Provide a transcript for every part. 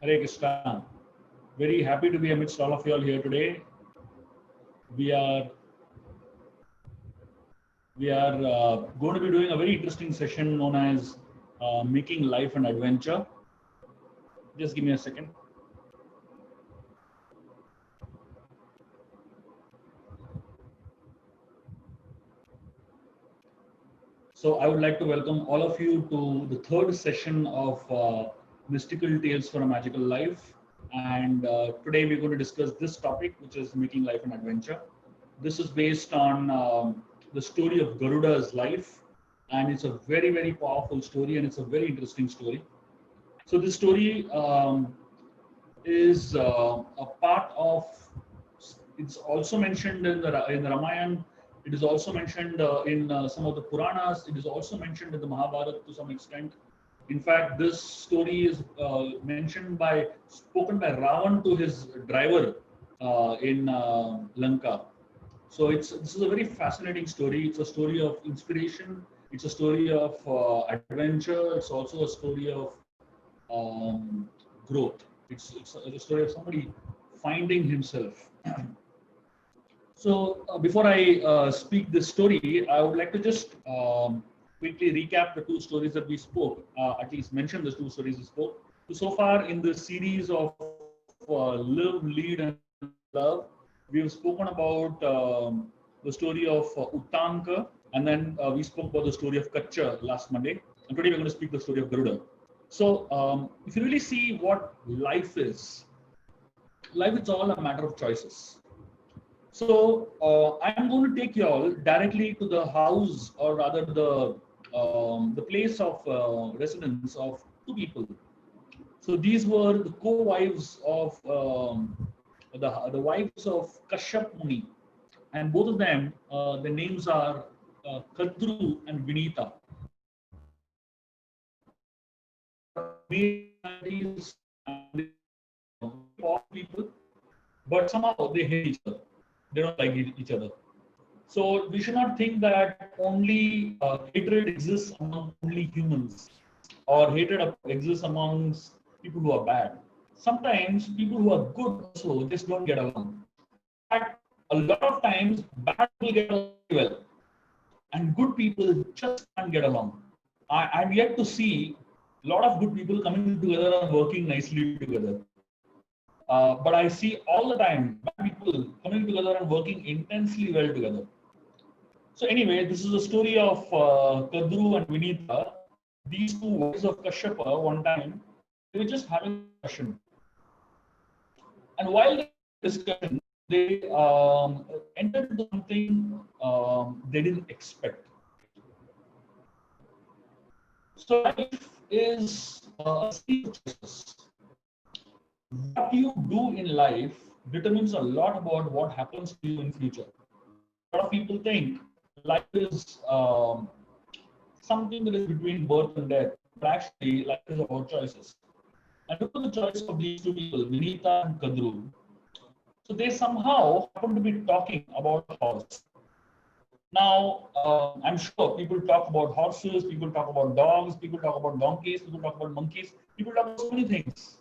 Hare Krishna. Very happy to be amidst all of you all here today. We are going to be doing a very interesting session known as Making Life an Adventure. Just give me a second. So I would like to welcome all of you to the third session of Mystical Tales for a Magical Life. And today we're going to discuss this topic, which is making life an adventure. This is based on the story of Garuda's life. And it's a very, very powerful story, and it's a very interesting story. So this story is a part of, it's also mentioned in the Ramayana. It is also mentioned in some of the Puranas. It is also mentioned in the Mahabharata to some extent. In fact, this story is spoken by Ravan to his driver in Lanka. So this is a very fascinating story. It's a story of inspiration. It's a story of adventure. It's also a story of growth. It's a story of somebody finding himself. So before I speak this story, I would like to just quickly recap the two stories that we spoke, at least mention the two stories we spoke. So far in the series of Live, Lead and Love, we have spoken about the story of Uttanka, and then we spoke about the story of Kacha last Monday. And today we're going to speak the story of Garuda. So if you really see what life is all a matter of choices. So I'm going to take you all directly to the house, or rather the place of residence of two people. So these were the co-wives of the wives of Kashyap Muni, and both of them, the names are Kadru and Vinita. People, but somehow they hate each other. They don't like each other. So we should not think that only hatred exists among only humans, or hatred exists amongst people who are bad. Sometimes people who are good also just don't get along. In fact, a lot of times bad people get along well, and good people just can't get along. I'm yet to see a lot of good people coming together and working nicely together. But I see all the time bad people coming together and working intensely well together. So anyway, this is a story of Kadru and Vinita. These two wives of Kashyapa, one time, they were just having a discussion. And while they were discussing, they entered into something they didn't expect. So life is a series of choices. What you do in life determines a lot about what happens to you in future. A lot of people think life is something that is between birth and death, but actually life is about choices. And look at the choice of these two people, Vinita and Kadru. So they somehow happen to be talking about a horse. Now, I'm sure people talk about horses, people talk about dogs, people talk about donkeys, people talk about monkeys, people talk about so many things.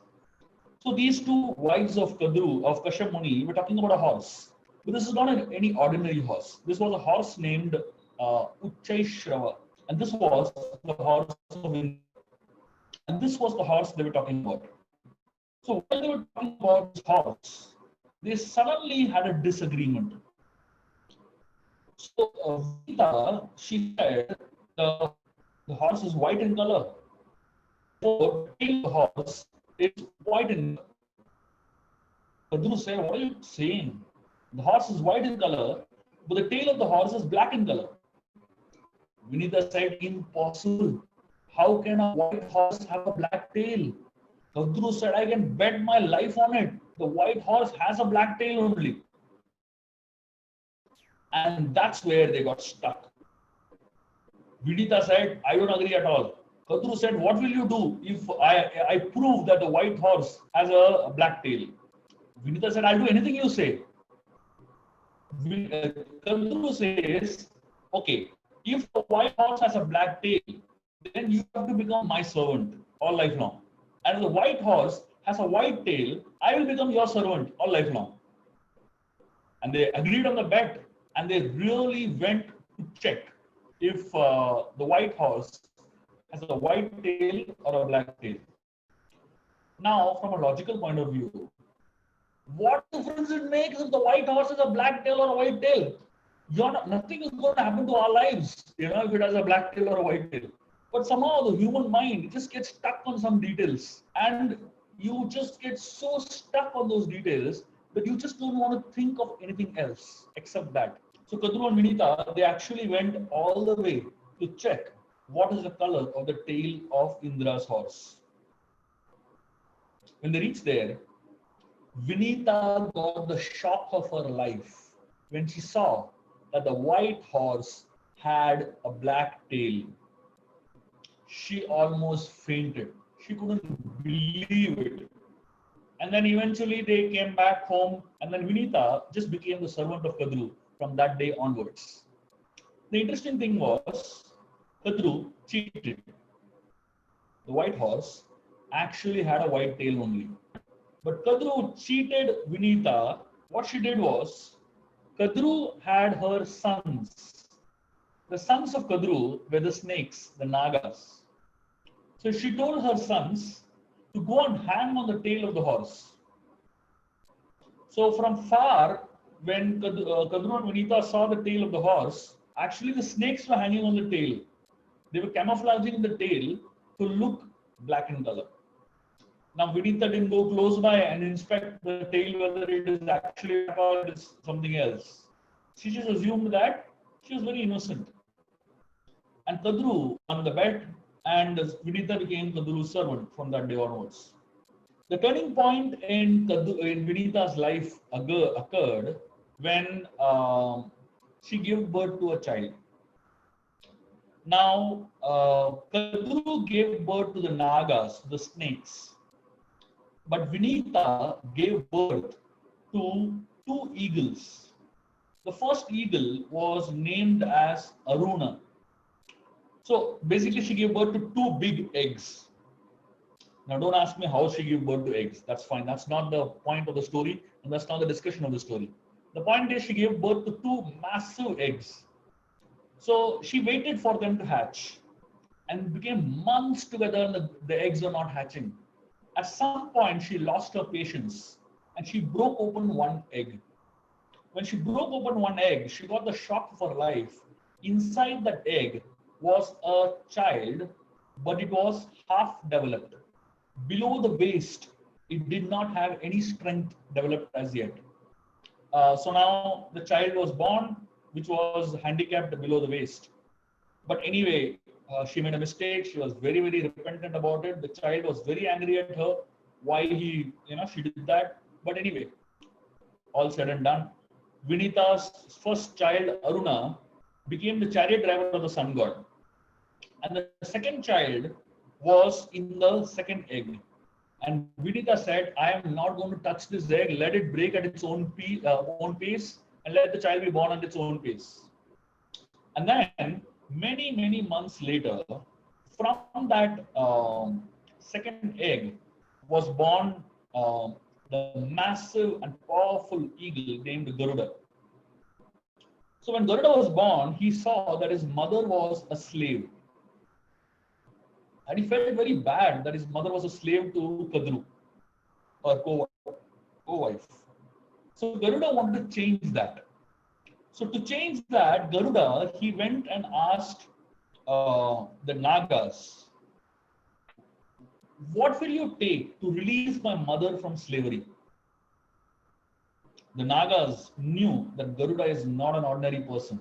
So these two wives of Kadru, of Kashyap Muni, were talking about a horse. But this is not any ordinary horse. This was a horse named Uchchaishrava. And this was the horse of India. And this was the horse they were talking about. So while they were talking about this horse, they suddenly had a disagreement. So Vita, she said, the horse is white in color. So the horse is white in color. Kadru said, what are you saying? The horse is white in color, but the tail of the horse is black in color. Vinita said, impossible. How can a white horse have a black tail? Kadru said, I can bet my life on it. The white horse has a black tail only. And that's where they got stuck. Vinita said, I don't agree at all. Kadru said, what will you do if I prove that the white horse has a black tail? Vinita said, I'll do anything you say. Kadru says, okay, if the white horse has a black tail, then you have to become my servant all life long. And the white horse has a white tail, I will become your servant all life long. And they agreed on the bet, and they really went to check if the white horse has a white tail or a black tail. Now, from a logical point of view, what difference it makes if the white horse has a black tail or a white tail? Nothing is going to happen to our lives, if it has a black tail or a white tail. But somehow the human mind just gets stuck on some details, and you just get so stuck on those details that you just don't want to think of anything else except that. So Kadru and Vinita, they actually went all the way to check what is the color of the tail of Indra's horse. When they reached there, Vinita got the shock of her life when she saw that the white horse had a black tail. She almost fainted. She couldn't believe it. And then eventually they came back home, and then Vinita just became the servant of Kadru from that day onwards. The interesting thing was, Kadru cheated. The white horse actually had a white tail only. But Kadru cheated Vinita. What she did was, Kadru had her sons. The sons of Kadru were the snakes, the nagas. So she told her sons to go and hang on the tail of the horse. So from far, when Kadru and Vinita saw the tail of the horse, actually the snakes were hanging on the tail. They were camouflaging the tail to look black in color. Now Vinita didn't go close by and inspect the tail whether it is actually black or it is something else. She just assumed that she was very innocent. And Kadru won the bet, and Vinita became Kadru's servant from that day onwards. The turning point in Vinita's life occurred when she gave birth to a child. Now, Kadru gave birth to the nagas, the snakes. But Vinita gave birth to two eagles. The first eagle was named as Aruna. So basically she gave birth to two big eggs. Now don't ask me how she gave birth to eggs. That's fine. That's not the point of the story, and that's not the discussion of the story. The point is she gave birth to two massive eggs. So she waited for them to hatch, and it became months together and the eggs were not hatching. At some point she lost her patience and she broke open one egg. When she broke open one egg, she got the shock of her life. Inside that egg was a child, but it was half developed. Below the waist, it did not have any strength developed as yet. So now the child was born, which was handicapped below the waist. But anyway, she made a mistake. She was very, very repentant about it. The child was very angry at her. Why she did that. But anyway, all said and done, Vinita's first child, Aruna, became the chariot driver of the sun god. And the second child was in the second egg. And Vinita said, I am not going to touch this egg. Let it break at its own pace, and let the child be born at its own pace. And then, many, many months later, from that second egg was born the massive and powerful eagle named Garuda. So when Garuda was born, he saw that his mother was a slave. And he felt very bad that his mother was a slave to Kadru, or co-wife. So Garuda wanted to change that. So to change that, Garuda, he went and asked the Nagas, what will you take to release my mother from slavery? The Nagas knew that Garuda is not an ordinary person,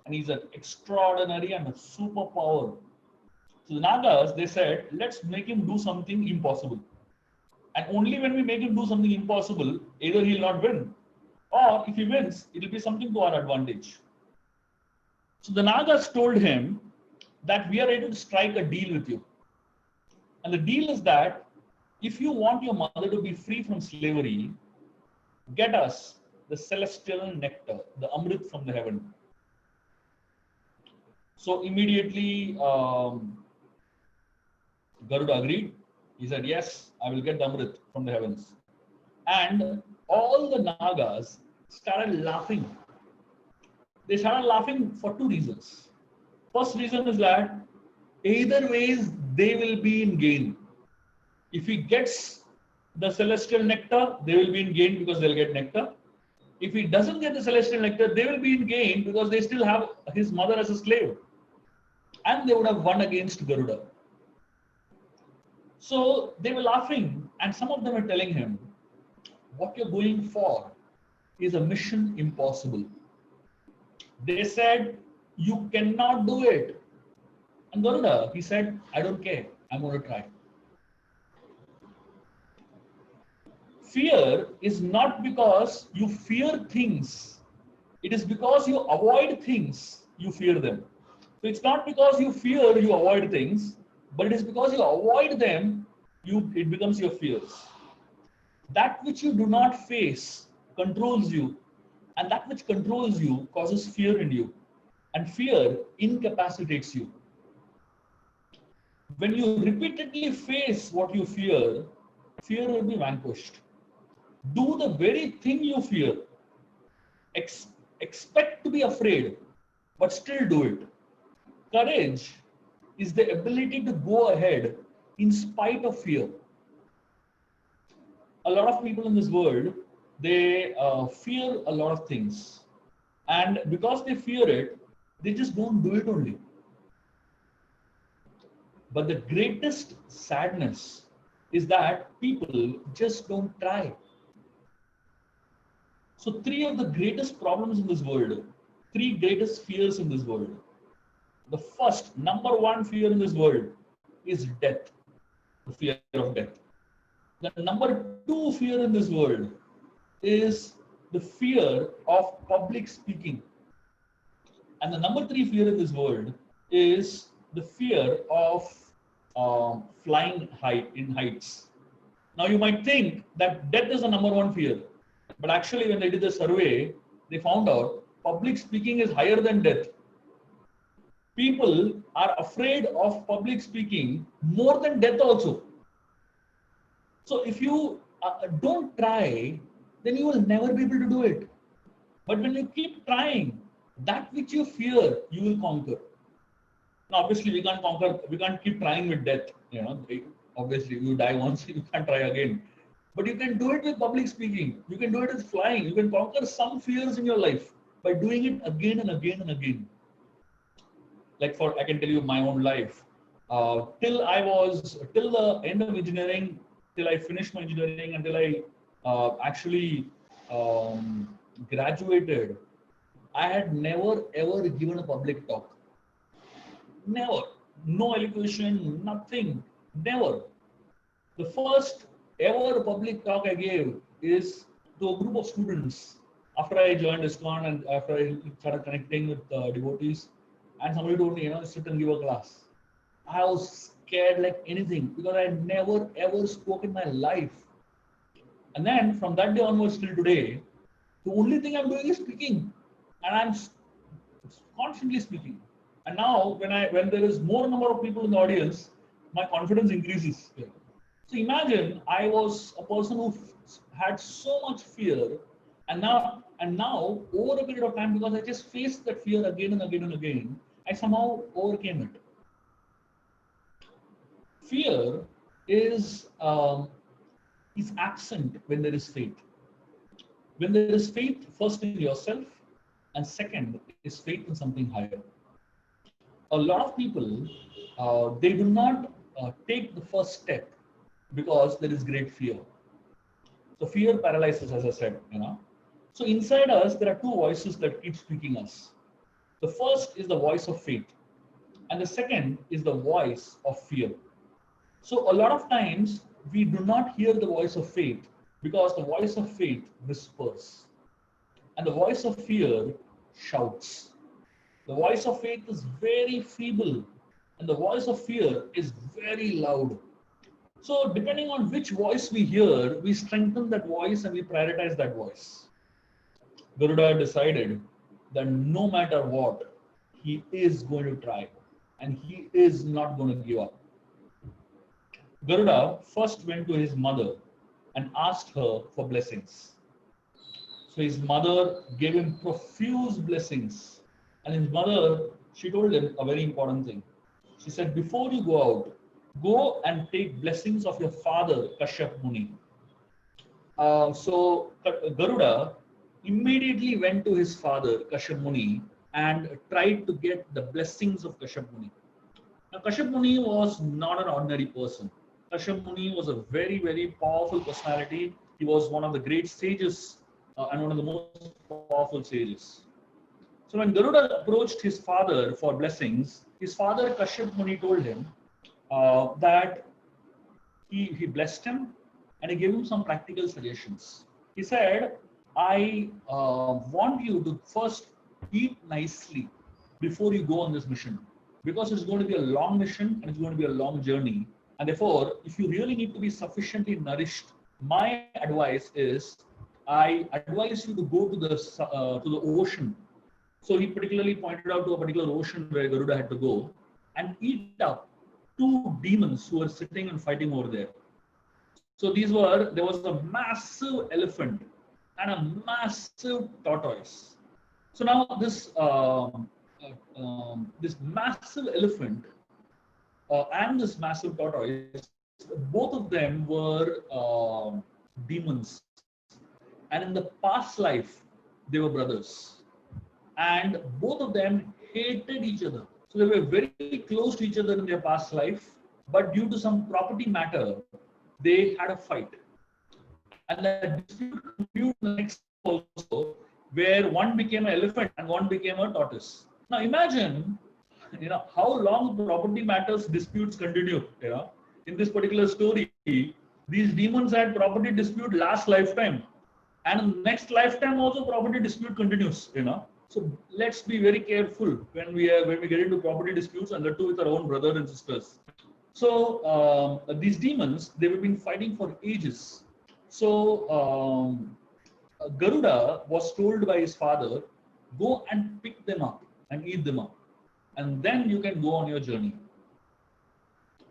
and he's an extraordinary and a superpower. So the Nagas, they said, let's make him do something impossible. And only when we make him do something impossible, either he'll not win, or if he wins, it'll be something to our advantage. So the Nagas told him that we are ready to strike a deal with you. And the deal is that if you want your mother to be free from slavery, get us the celestial nectar, the Amrit from the heaven. So immediately Garuda agreed, He said, yes, I will get the Amrit from the heavens. And all the Nagas started laughing. They started laughing for two reasons. First reason is that either ways they will be in gain. If he gets the celestial nectar, they will be in gain because they'll get nectar. If he doesn't get the celestial nectar, they will be in gain because they still have his mother as a slave. And they would have won against Garuda. So they were laughing, and some of them were telling him, what you're going for is a mission impossible. They said, you cannot do it. And Garuda, he said, I don't care. I'm going to try. Fear is not because you fear things. It is because you avoid things, you fear them. So it's not because you fear, you avoid things, but it is because you avoid them, it becomes your fears. That which you do not face controls you, and that which controls you causes fear in you, and fear incapacitates you. When you repeatedly face what you fear, fear will be vanquished. Do the very thing you fear. Expect to be afraid, but still do it. Courage is the ability to go ahead in spite of fear. A lot of people in this world, they fear a lot of things. And because they fear it, they just don't do it only. But the greatest sadness is that people just don't try. So three of the greatest problems in this world, three greatest fears in this world. The first, number one fear in this world is death, the fear of death. The number two fear in this world is the fear of public speaking. And the number three fear in this world is the fear of flying in heights. Now you might think that death is the number one fear, but actually when they did the survey, they found out public speaking is higher than death. People are afraid of public speaking more than death also. So if you don't try, then you will never be able to do it. But when you keep trying, that which you fear, you will conquer. Now, obviously, we can't keep trying with death. Obviously, you die once, you can't try again. But you can do it with public speaking. You can do it with flying. You can conquer some fears in your life by doing it again and again and again. Like I can tell you my own life. Till the end of engineering, till I finished my engineering, until I actually graduated, I had never ever given a public talk. Never. No elocution, nothing. Never. The first ever public talk I gave is to a group of students after I joined ISKCON and after I started connecting with devotees. And somebody told me, sit and give a class. I was scared like anything because I had never ever spoke in my life. And then from that day onwards till today, the only thing I'm doing is speaking. And I'm constantly speaking. And now when there is more number of people in the audience, my confidence increases. So imagine I was a person who had so much fear, and now over a period of time, because I just faced that fear again and again and again, I somehow overcame it. Fear is absent when there is faith. When there is faith, first in yourself, and second is faith in something higher. A lot of people, they do not take the first step because there is great fear. So fear paralyzes, as I said, So inside us, there are two voices that keep speaking us. The first is the voice of faith, and the second is the voice of fear. So a lot of times we do not hear the voice of faith because the voice of faith whispers, and the voice of fear shouts. The voice of faith is very feeble, and the voice of fear is very loud. So depending on which voice we hear, we strengthen that voice and we prioritize that voice. Garuda decided that no matter what, he is going to try, and he is not going to give up. Garuda first went to his mother and asked her for blessings. So his mother gave him profuse blessings. And his mother, she told him a very important thing. She said, before you go out, go and take blessings of your father, Kashyap Muni. So Garuda immediately went to his father, Kashyap Muni, and tried to get the blessings of Kashyap Muni. Now, Kashyap Muni was not an ordinary person. Kashyap Muni was a very, very powerful personality. He was one of the great sages and one of the most powerful sages. So when Garuda approached his father for blessings, his father Kashyap Muni told him that he blessed him and he gave him some practical suggestions. He said, I want you to first eat nicely before you go on this mission because it's going to be a long mission and it's going to be a long journey. And therefore, if you really need to be sufficiently nourished, my advice is I advise you to go to the ocean. So he particularly pointed out to a particular ocean where Garuda had to go and eat up two demons who were sitting and fighting over there. So there was a massive elephant and a massive tortoise. So now this massive elephant and this massive tortoise, both of them were demons. And in the past life, they were brothers. And both of them hated each other. So they were very close to each other in their past life. But due to some property matter, they had a fight. And that dispute continued the next also, where one became an elephant and one became a tortoise. Now imagine, how long property matters disputes continue. In this particular story, these demons had property dispute last lifetime, and next lifetime also property dispute continues. So let's be very careful when we get into property disputes, and the two with our own brother and sisters. So these demons, they've been fighting for ages. So Garuda was told by his father, go and pick them up and eat them up, and then you can go on your journey.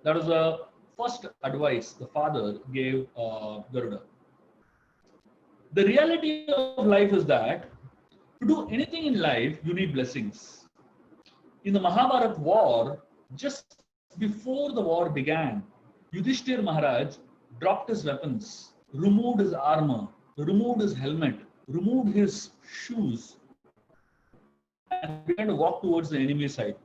That was the first advice the father gave Garuda. The reality of life is that to do anything in life, you need blessings. In the Mahabharata war, just before the war began, Yudhisthira Maharaj dropped his weapons, removed his armor, removed his helmet, removed his shoes, and began to walk towards the enemy side.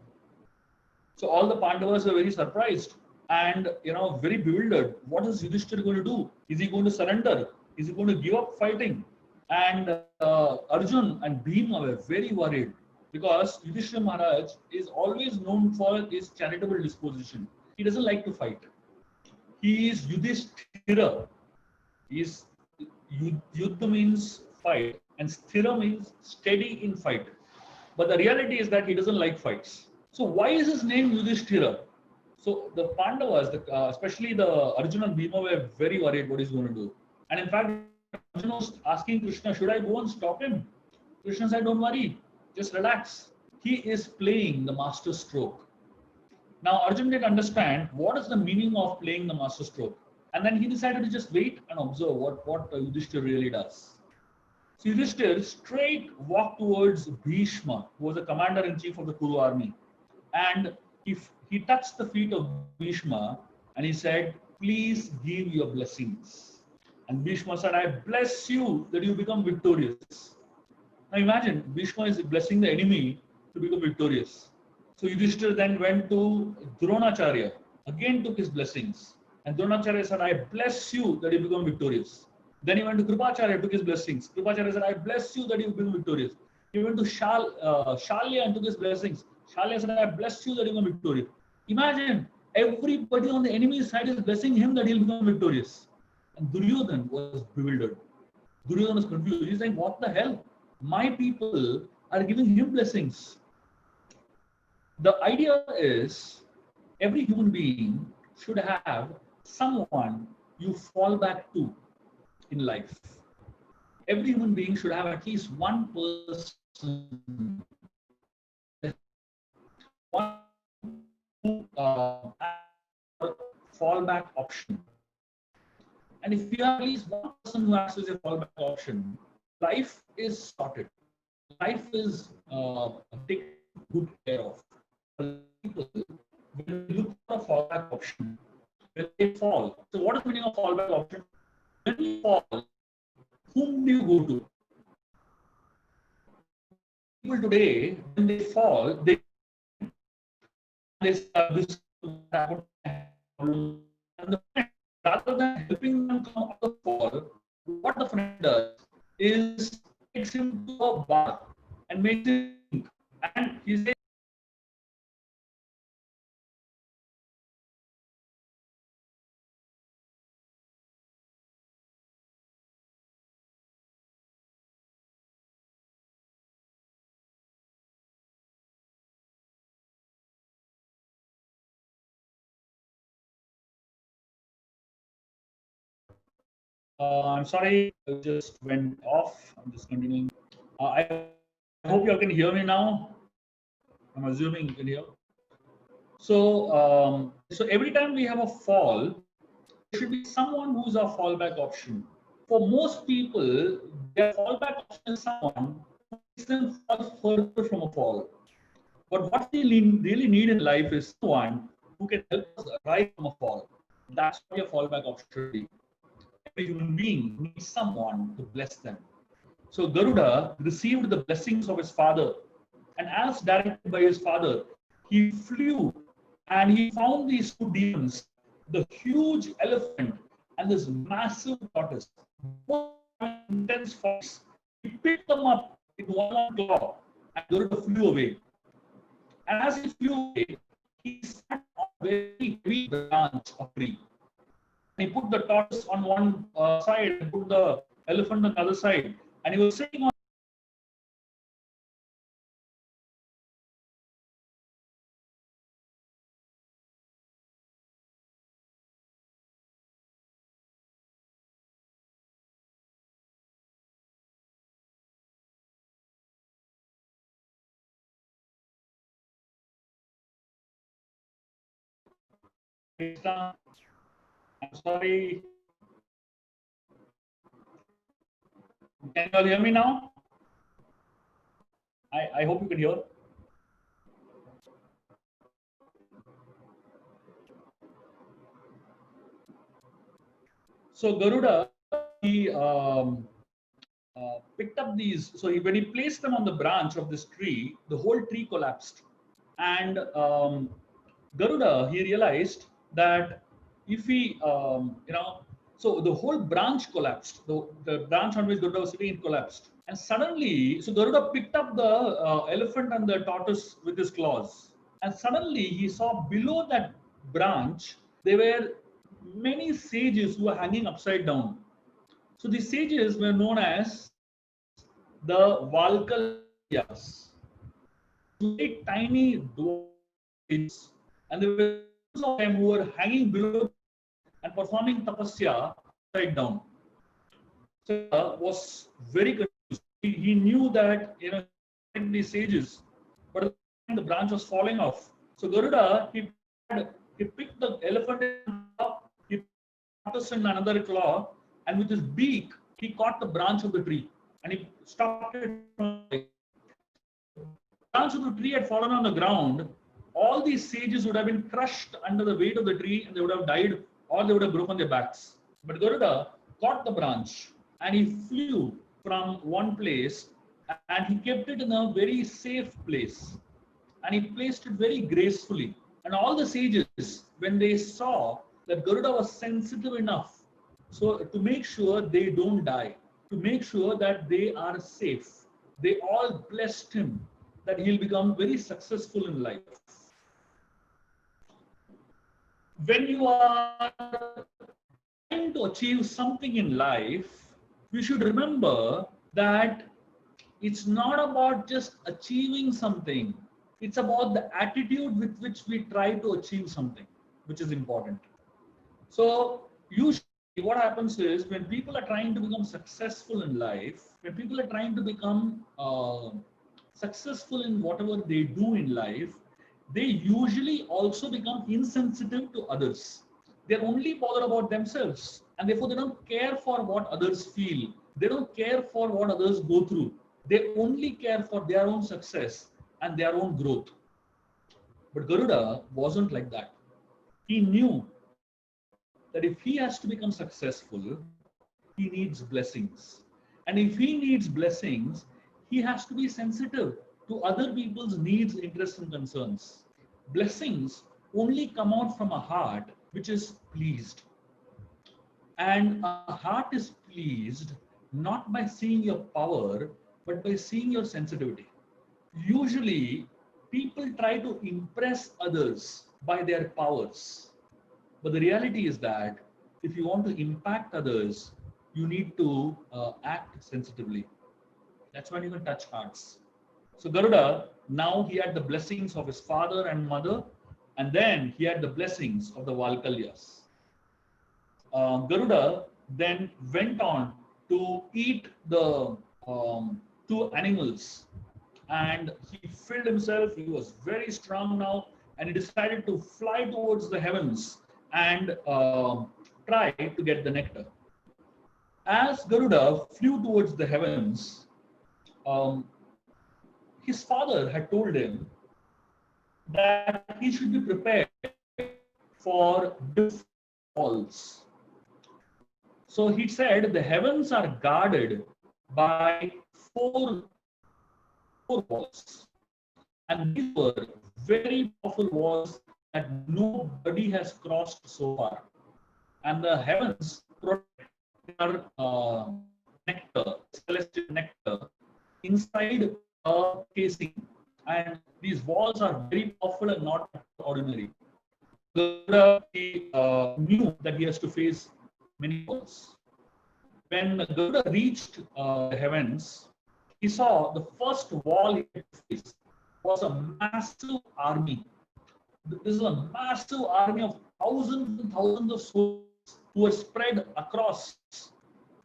So all the Pandavas were very surprised and very bewildered. What is Yudhisthira going to do? Is he going to surrender? Is he going to give up fighting? And Arjun and Bhima were very worried because Yudhisthira Maharaj is always known for his charitable disposition. He doesn't like to fight. He is Yudhisthira. Yuddha means fight and Sthira means steady in fight. But the reality is that he doesn't like fights. So why is his name Yudhisthira? So the Pandavas, especially the Arjuna and Bhima, were very worried what he's going to do. And in fact, Arjuna was asking Krishna, should I go and stop him? Krishna said, don't worry, just relax. He is playing the master stroke. Now Arjuna didn't understand what is the meaning of playing the master stroke. And then he decided to just wait and observe what Yudhisthira really does. So Yudhisthira straight walked towards Bhishma, who was the commander-in-chief of the Kuru army. And he touched the feet of Bhishma and he said, please give your blessings. And Bhishma said, I bless you that you become victorious. Now imagine, Bhishma is blessing the enemy to become victorious. So Yudhisthira then went to Dronacharya, again took his blessings. And Dronacharya said, I bless you that you become victorious. Then he went to Kripacharya, took his blessings. Kripacharya said, I bless you that you become victorious. He went to Shalya and took his blessings. Shalya said, I bless you that you become victorious. Imagine, everybody on the enemy's side is blessing him that he'll become victorious. And Duryodhan was bewildered. Duryodhan was confused. He's like, what the hell? My people are giving him blessings. The idea is every human being should have someone you fall back to in life. Every human being should have at least one person, one who fallback option. And if you have at least one person who acts as a fallback option, life is sorted. Life is taken good care of. People, when they look for a fallback option, when they fall. So, what is the meaning of fallback option? When you fall, whom do you go to? People today, when they fall, they start this and the friend, rather than helping them come out of the fall, what the friend does is takes him to a bar and makes him drink. And he says, I'm sorry, I just went off. I'm just continuing. I hope you all can hear me now. I'm assuming you can hear. So every time we have a fall, there should be someone who's a fallback option. For most people, their fallback option is someone who makes them fall further from a fall. But what they really need in life is someone who can help us rise from a fall. That's what your fallback option should be. Every human being needs someone to bless them. So Garuda received the blessings of his father, and as directed by his father, he flew and he found these two demons, the huge elephant and this massive tortoise. Both intense fights. He picked them up in one claw, and Garuda flew away. And as he flew away, he sat on a very heavy branch of tree. He put the tortoise on one side and put the elephant on the other side, and he was sitting on. I'm sorry. Can you all hear me now? I hope you can hear. So Garuda, he picked up these. So when he placed them on the branch of this tree, the whole tree collapsed. And Garuda, he realized that if he, so the whole branch collapsed. The branch on which Garuda was sitting, it collapsed. And suddenly, so Garuda picked up the elephant and the tortoise with his claws. And suddenly he saw below that branch, there were many sages who were hanging upside down. So the sages were known as the Valkalyas, very tiny dwarfs, and there were thousands of them who were hanging below and performing tapasya upside down. So was very confused. He knew that these sages, but the branch was falling off. So Garuda he picked the elephant up, he put it in another claw, and with his beak he caught the branch of the tree and he stopped it. The branch of the tree had fallen on the ground. All these sages would have been crushed under the weight of the tree and they would have died or they would have broken their backs. But Garuda caught the branch and he flew from one place and he kept it in a very safe place and he placed it very gracefully. And all the sages, when they saw that Garuda was sensitive enough so to make sure they don't die, to make sure that they are safe, they all blessed him that he'll become very successful in life. When you are trying to achieve something in life, we should remember that it's not about just achieving something. It's about the attitude with which we try to achieve something, which is important. So usually what happens is when people are trying to become successful in life, when people are trying to become successful in whatever they do in life, they usually also become insensitive to others. They're only bothered about themselves, and therefore they don't care for what others feel. They don't care for what others go through. They only care for their own success and their own growth. But Garuda wasn't like that. He knew that if he has to become successful, he needs blessings. And if he needs blessings, he has to be sensitive to other people's needs, interests, and concerns. Blessings only come out from a heart which is pleased. And a heart is pleased not by seeing your power, but by seeing your sensitivity. Usually, people try to impress others by their powers. But the reality is that if you want to impact others, you need to act sensitively. That's when you can touch hearts. So Garuda, now he had the blessings of his father and mother, and then he had the blessings of the Valkalyas. Garuda then went on to eat the two animals, and he filled himself. He was very strong now, and he decided to fly towards the heavens and try to get the nectar. As Garuda flew towards the heavens, um, his father had told him that he should be prepared for different falls. So he said the heavens are guarded by four walls. And these were very powerful walls that nobody has crossed so far. And the heavens protect their nectar, celestial nectar, inside a casing. And these walls are very powerful and not ordinary. Garuda, he knew that he has to face many walls. When Garuda reached the heavens, he saw the first wall he had to face was a massive army. This is a massive army of thousands and thousands of soldiers who were spread across,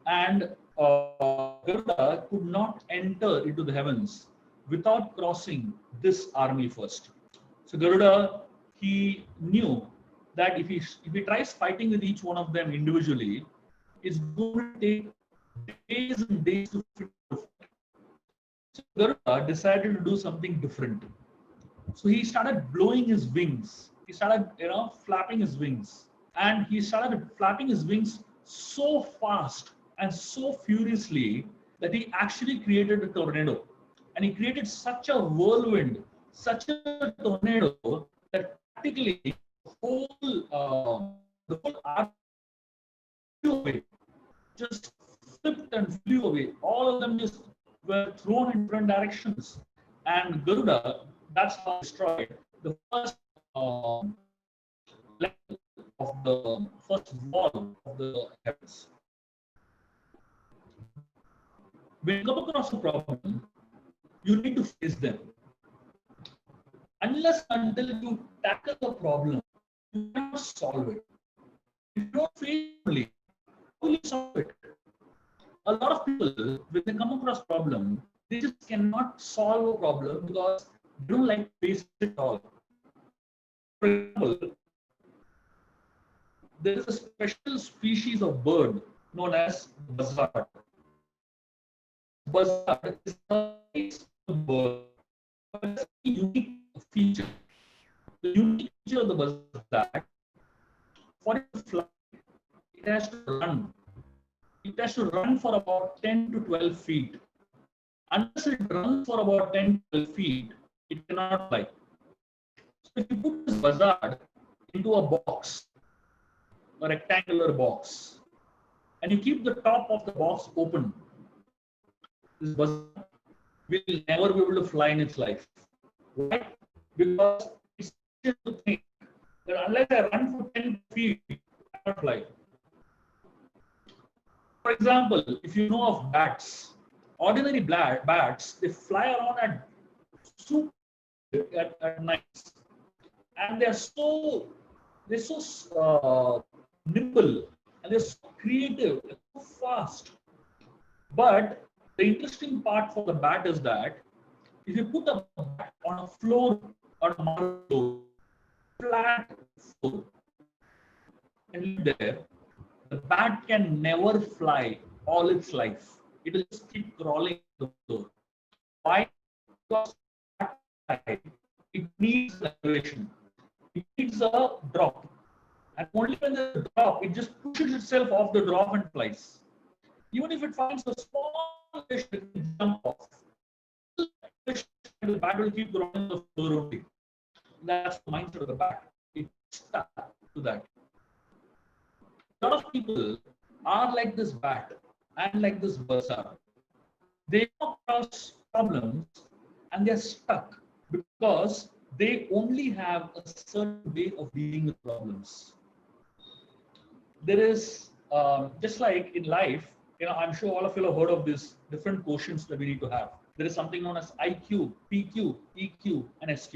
and Garuda could not enter into the heavens without crossing this army first. So Garuda, he knew that if he tries fighting with each one of them individually, it's going to take days and days to fit. So Garuda decided to do something different. So he started blowing his wings. He started, flapping his wings, and he started flapping his wings so fast and so furiously that he actually created a tornado. And he created such a whirlwind, such a tornado that practically the whole army flew away, just flipped and flew away. All of them just were thrown in different directions. And Garuda, that's how he destroyed the first level of the first wall of the heavens. When you come across a problem, you need to face them. Unless until you tackle the problem, you cannot solve it. If you don't face it, how will you solve it? A lot of people, when they come across problem, they just cannot solve a problem because they don't like to face it at all. For example, there is a special species of bird known as buzzard. Buzzard is a bird, but it's a unique feature. The unique feature of the buzzard is that for it to fly, it has to run. It has to run for about 10 to 12 feet. Unless it runs for about 10 to 12 feet, it cannot fly. So if you put this buzzard into a box, a rectangular box, and you keep the top of the box open, this buzzard will never be able to fly in its life. Why? Because it's to think that unless I run for 10 feet, I cannot fly. For example, if you know of bats, ordinary bats, they fly around at night, and they're so nimble, and they're so creative, they're so fast. But the interesting part for the bat is that if you put a bat on a floor, on a marble floor, flat floor, and live there, the bat can never fly all its life. It will just keep crawling the floor. Why? Because it needs elevation. It needs a drop. And only when there's a drop, it just pushes itself off the drop and flies. Even if it finds a small fish that can jump off, the bat will keep growing on the floor only. That's the mindset of the bat. It's stuck to that. A lot of people are like this bat and like this birds are. They come across problems and they're stuck because they only have a certain way of dealing with problems. There is, just like in life, I'm sure all of you have heard of these different quotients that we need to have. There is something known as IQ, PQ, EQ, and SQ.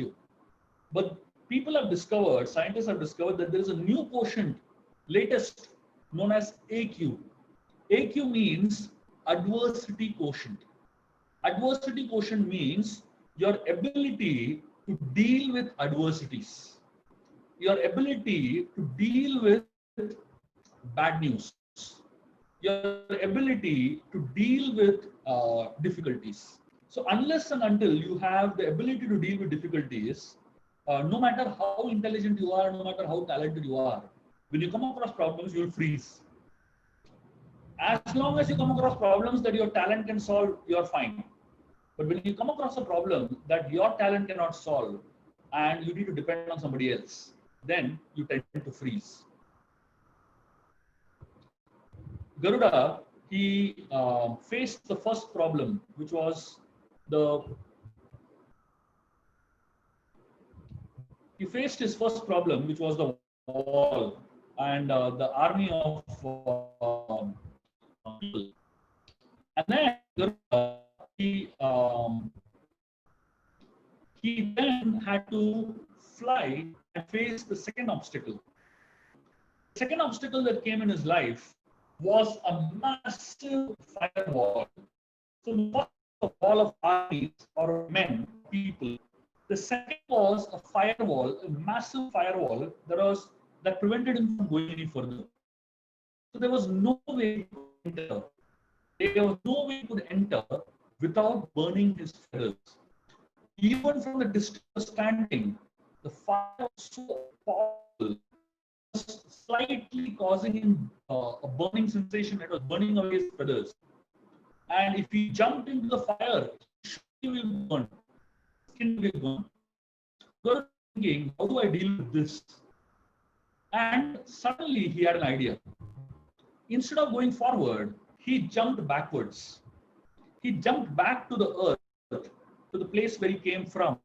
But people have discovered, scientists have discovered that there is a new quotient, latest, known as AQ. AQ means adversity quotient. Adversity quotient means your ability to deal with adversities, your ability to deal with bad news, your ability to deal with difficulties. So unless and until you have the ability to deal with difficulties, no matter how intelligent you are, no matter how talented you are, when you come across problems, you'll freeze. As long as you come across problems that your talent can solve, you're fine. But when you come across a problem that your talent cannot solve and you need to depend on somebody else, then you tend to freeze. Garuda, he faced the first problem, which was he faced his first problem, which was the wall and the army of people. And then Garuda, he then had to fly and face the second obstacle. The second obstacle that came in his life was a massive firewall. So not a wall of armies or men, people. The second was a firewall, a massive firewall that prevented him from going any further. So there was no way to enter. There was no way to enter without burning his feathers. Even from the distance standing, the fire was so powerful, slightly causing him a burning sensation. It was burning away his feathers. And if he jumped into the fire, he will burn. Skin will burn. So thinking, how do I deal with this? And suddenly he had an idea. Instead of going forward, he jumped backwards. He jumped back to the earth, to the place where he came from,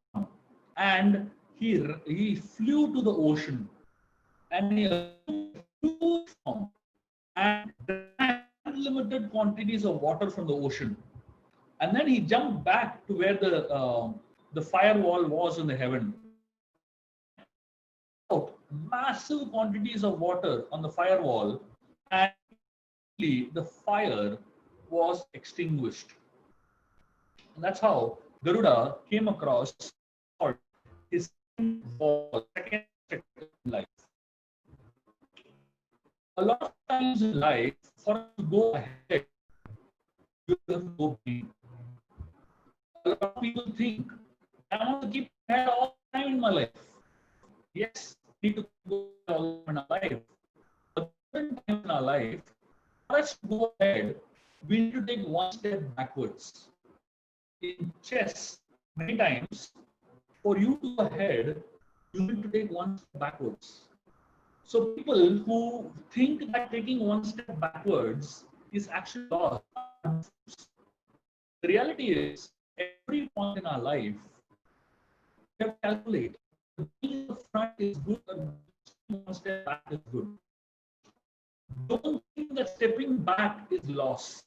and he flew to the ocean. And he flew from and drank unlimited quantities of water from the ocean. And then he jumped back to where the firewall was in the heaven. Out massive quantities of water on the firewall, and the fire was extinguished. And that's how Garuda came across his second life. A lot of times in life, for us to go ahead, you have to go behind. A lot of people think, I want to keep ahead all the time in my life. Yes, we need to go all in our life. But different times in our life, for us to go ahead, we need to take one step backwards. In chess, many times, for you to go ahead, you need to take one step backwards. So people who think that taking one step backwards is actually lost. The reality is, every point in our life, we have to calculate. Being in the front is good, but one step back is good. Don't think that stepping back is loss.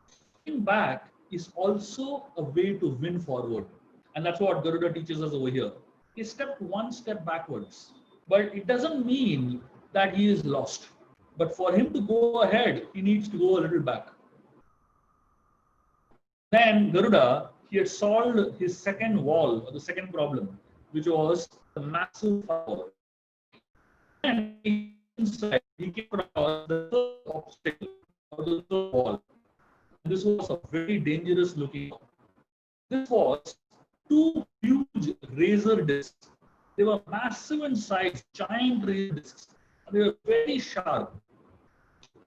Stepping back is also a way to win forward. And that's what Garuda teaches us over here. He stepped one step backwards. But it doesn't mean that he is lost. But for him to go ahead, he needs to go a little back. Then Garuda, he had solved his second wall, or the second problem, which was the massive firewall. And he inside, he came across the third obstacle or the third wall. This was a very dangerous looking wall. This was two huge razor discs. They were massive in size, giant razor discs. They were very sharp.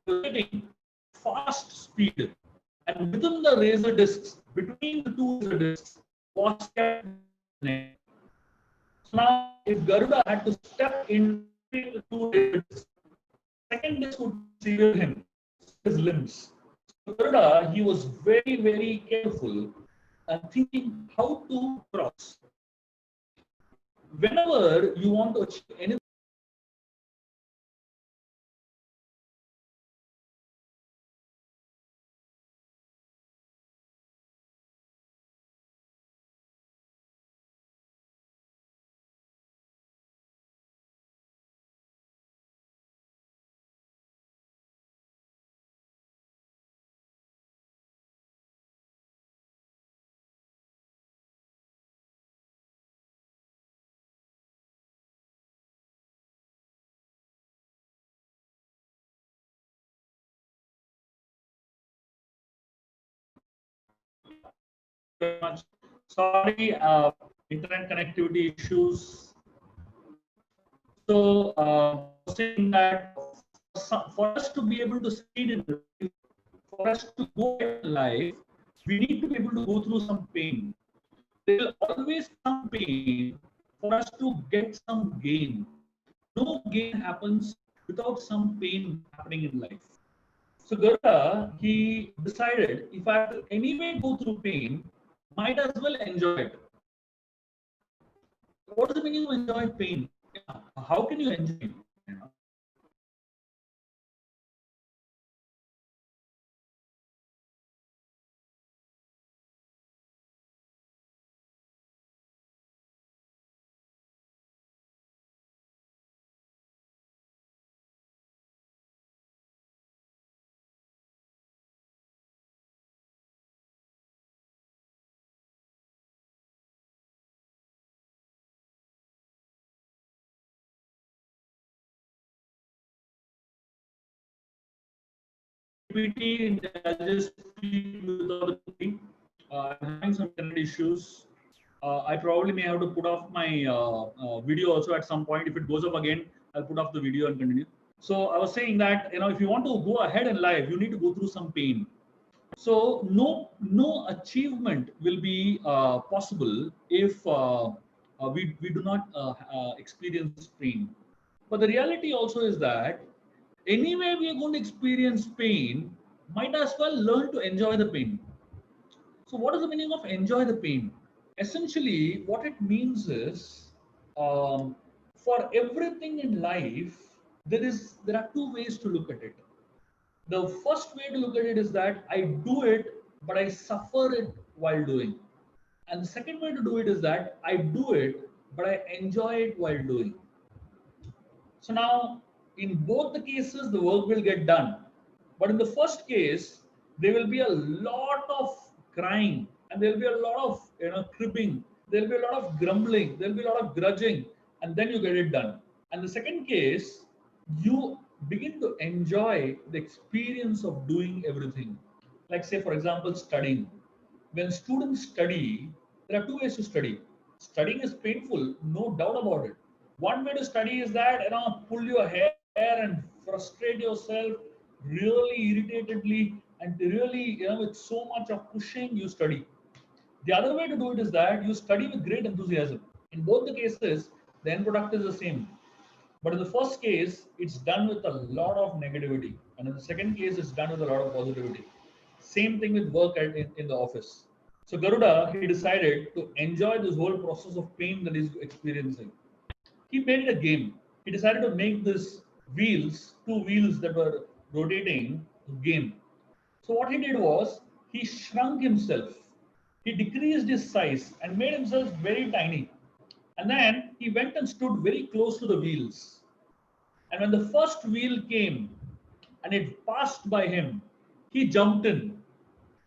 They were getting fast speed. And within the razor discs, between the two razor discs, was kept snake. So now, if Garuda had to step in between the two razor discs, second disc would sever him, his limbs. So Garuda, he was very, very careful and thinking how to cross. Whenever you want to achieve anything, very much. Sorry, internet connectivity issues. So, saying that for us to be able to succeed in life, for us to go in life, we need to be able to go through some pain. There will always some pain for us to get some gain. No gain happens without some pain happening in life. So Garuda, he decided if I have to anyway go through pain, might as well enjoy it. What is the meaning of enjoy pain? Yeah. How can you enjoy it? You know? GPT, I'll just speak without the I'm having some internet issues. I probably may have to put off my video also at some point. If it goes up again, I'll put off the video and continue. So I was saying that if you want to go ahead in life, you need to go through some pain. So no achievement will be possible if we do not experience pain. But the reality also is that anyway we are going to experience pain, might as well learn to enjoy the pain. So what is the meaning of enjoy the pain? Essentially, what it means is for everything in life, there are two ways to look at it. The first way to look at it is that I do it, but I suffer it while doing. And the second way to do it is that I do it, but I enjoy it while doing. So now, in both the cases, the work will get done. But in the first case, there will be a lot of crying, and there will be a lot of cribbing. There will be a lot of grumbling. There will be a lot of grudging, and then you get it done. And the second case, you begin to enjoy the experience of doing everything. Like, say, for example, studying. When students study, there are two ways to study. Studying is painful, no doubt about it. One way to study is that pull your hair and frustrate yourself really irritatedly, and really with so much of pushing you study. The other way to do it is that you study with great enthusiasm. In both the cases, the end product is the same. But in the first case, it's done with a lot of negativity. And in the second case, it's done with a lot of positivity. Same thing with work in the office. So Garuda, he decided to enjoy this whole process of pain that he's experiencing. He made it a game. He decided to make this wheels, two wheels that were rotating, game. So what he did was he shrunk himself. He decreased his size and made himself very tiny. And then he went and stood very close to the wheels. And when the first wheel came and it passed by him, he jumped in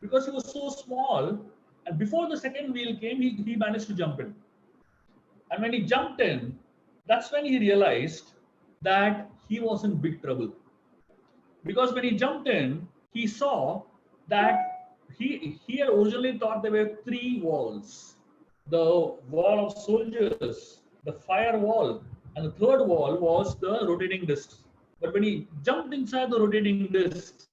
because he was so small. And before the second wheel came, he managed to jump in. And when he jumped in, that's when he realized that he was in big trouble. Because when he jumped in, he saw that he had originally thought there were three walls: the wall of soldiers, the firewall, and the third wall was the rotating discs. But when he jumped inside the rotating discs,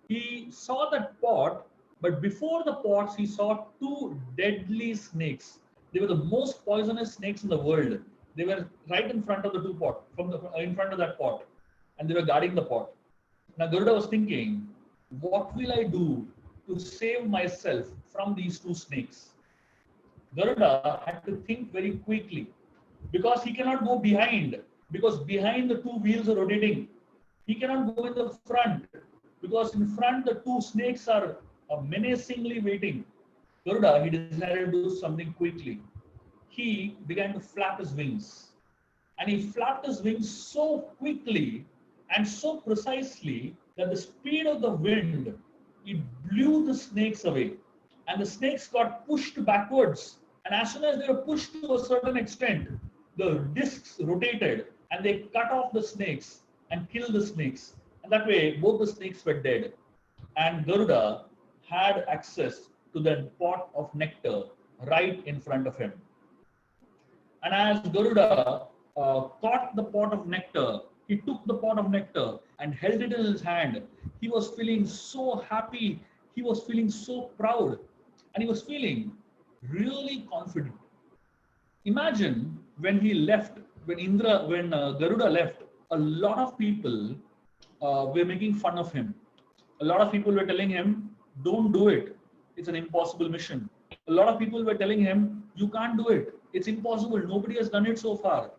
he saw that pot, but before the pots, he saw two deadly snakes. They were the most poisonous snakes in the world. They were right in front of the two pot, in front of that pot, and they were guarding the pot. Now Garuda was thinking, what will I do to save myself from these two snakes? Garuda had to think very quickly because he cannot go behind, because behind the two wheels are rotating. He cannot go in the front because in front the two snakes are menacingly waiting. Garuda, he decided to do something quickly. He began to flap his wings. And he flapped his wings so quickly and so precisely that the speed of the wind, it blew the snakes away. And the snakes got pushed backwards. And as soon as they were pushed to a certain extent, the discs rotated and they cut off the snakes and killed the snakes. And that way, both the snakes were dead. And Garuda had access to that pot of nectar right in front of him. And as Garuda caught the pot of nectar, he took the pot of nectar and held it in his hand. He was feeling so happy. He was feeling so proud. And he was feeling really confident. Imagine when he left, when Garuda left, a lot of people were making fun of him. A lot of people were telling him, don't do it. It's an impossible mission. A lot of people were telling him, you can't do it. It's impossible. Nobody has done it so far.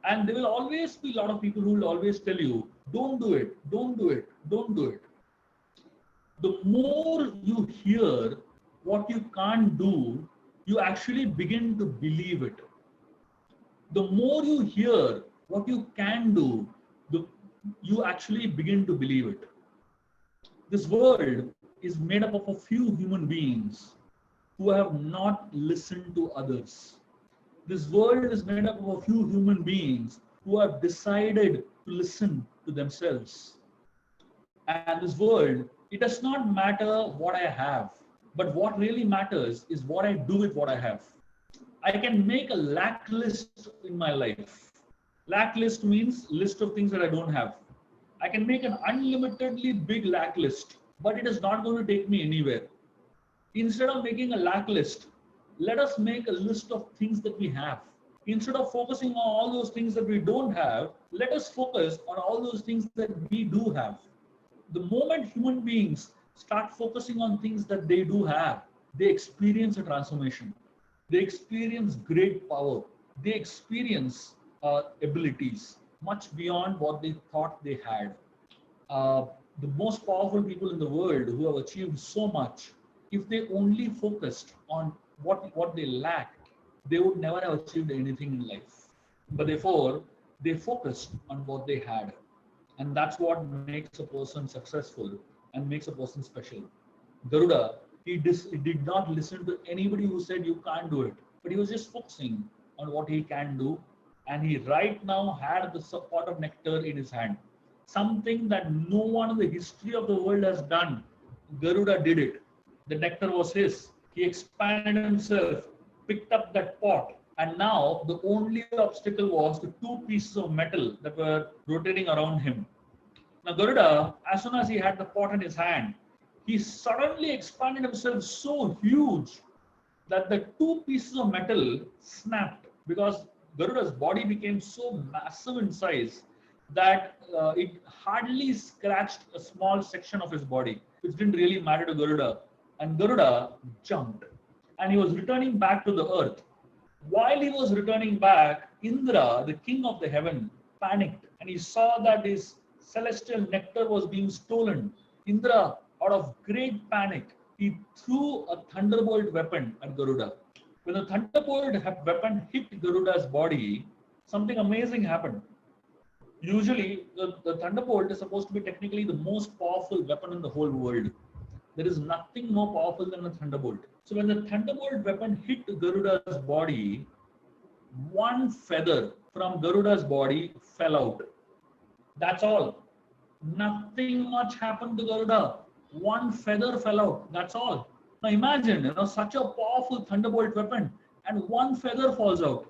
And there will always be a lot of people who will always tell you, don't do it, don't do it, don't do it. The more you hear what you can't do, you actually begin to believe it. The more you hear what you can do, you actually begin to believe it. This world is made up of a few human beings who have not listened to others. This world is made up of a few human beings who have decided to listen to themselves. And this world, it does not matter what I have, but what really matters is what I do with what I have. I can make a lack list in my life. Lack list means list of things that I don't have. I can make an unlimitedly big lack list, but it is not going to take me anywhere. Instead of making a lack list, let us make a list of things that we have. Instead of focusing on all those things that we don't have, let us focus on all those things that we do have. The moment human beings start focusing on things that they do have, they experience a transformation. They experience great power. They experience abilities much beyond what they thought they had. The most powerful people in the world who have achieved so much, if they only focused on what they lack, they would never have achieved anything in life. But therefore, they focused on what they had. And that's what makes a person successful and makes a person special. Garuda, he did not listen to anybody who said you can't do it, but he was just focusing on what he can do. And he right now had the pot of nectar in his hand. Something that no one in the history of the world has done. Garuda did it. The nectar was his. He expanded himself, picked up that pot, and now the only obstacle was the two pieces of metal that were rotating around him. Now Garuda, as soon as he had the pot in his hand, he suddenly expanded himself so huge that the two pieces of metal snapped, because Garuda's body became so massive in size that it hardly scratched a small section of his body, which didn't really matter to Garuda. And Garuda jumped and he was returning back to the earth. While he was returning back, Indra, the king of the heaven, panicked and he saw that his celestial nectar was being stolen. Indra, out of great panic, he threw a thunderbolt weapon at Garuda. When the thunderbolt weapon hit Garuda's body, something amazing happened. Usually, the thunderbolt is supposed to be technically the most powerful weapon in the whole world. There is nothing more powerful than a thunderbolt. So when the thunderbolt weapon hit Garuda's body, one feather from Garuda's body fell out. That's all. Nothing much happened to Garuda. One feather fell out. That's all. Now imagine, such a powerful thunderbolt weapon, and one feather falls out.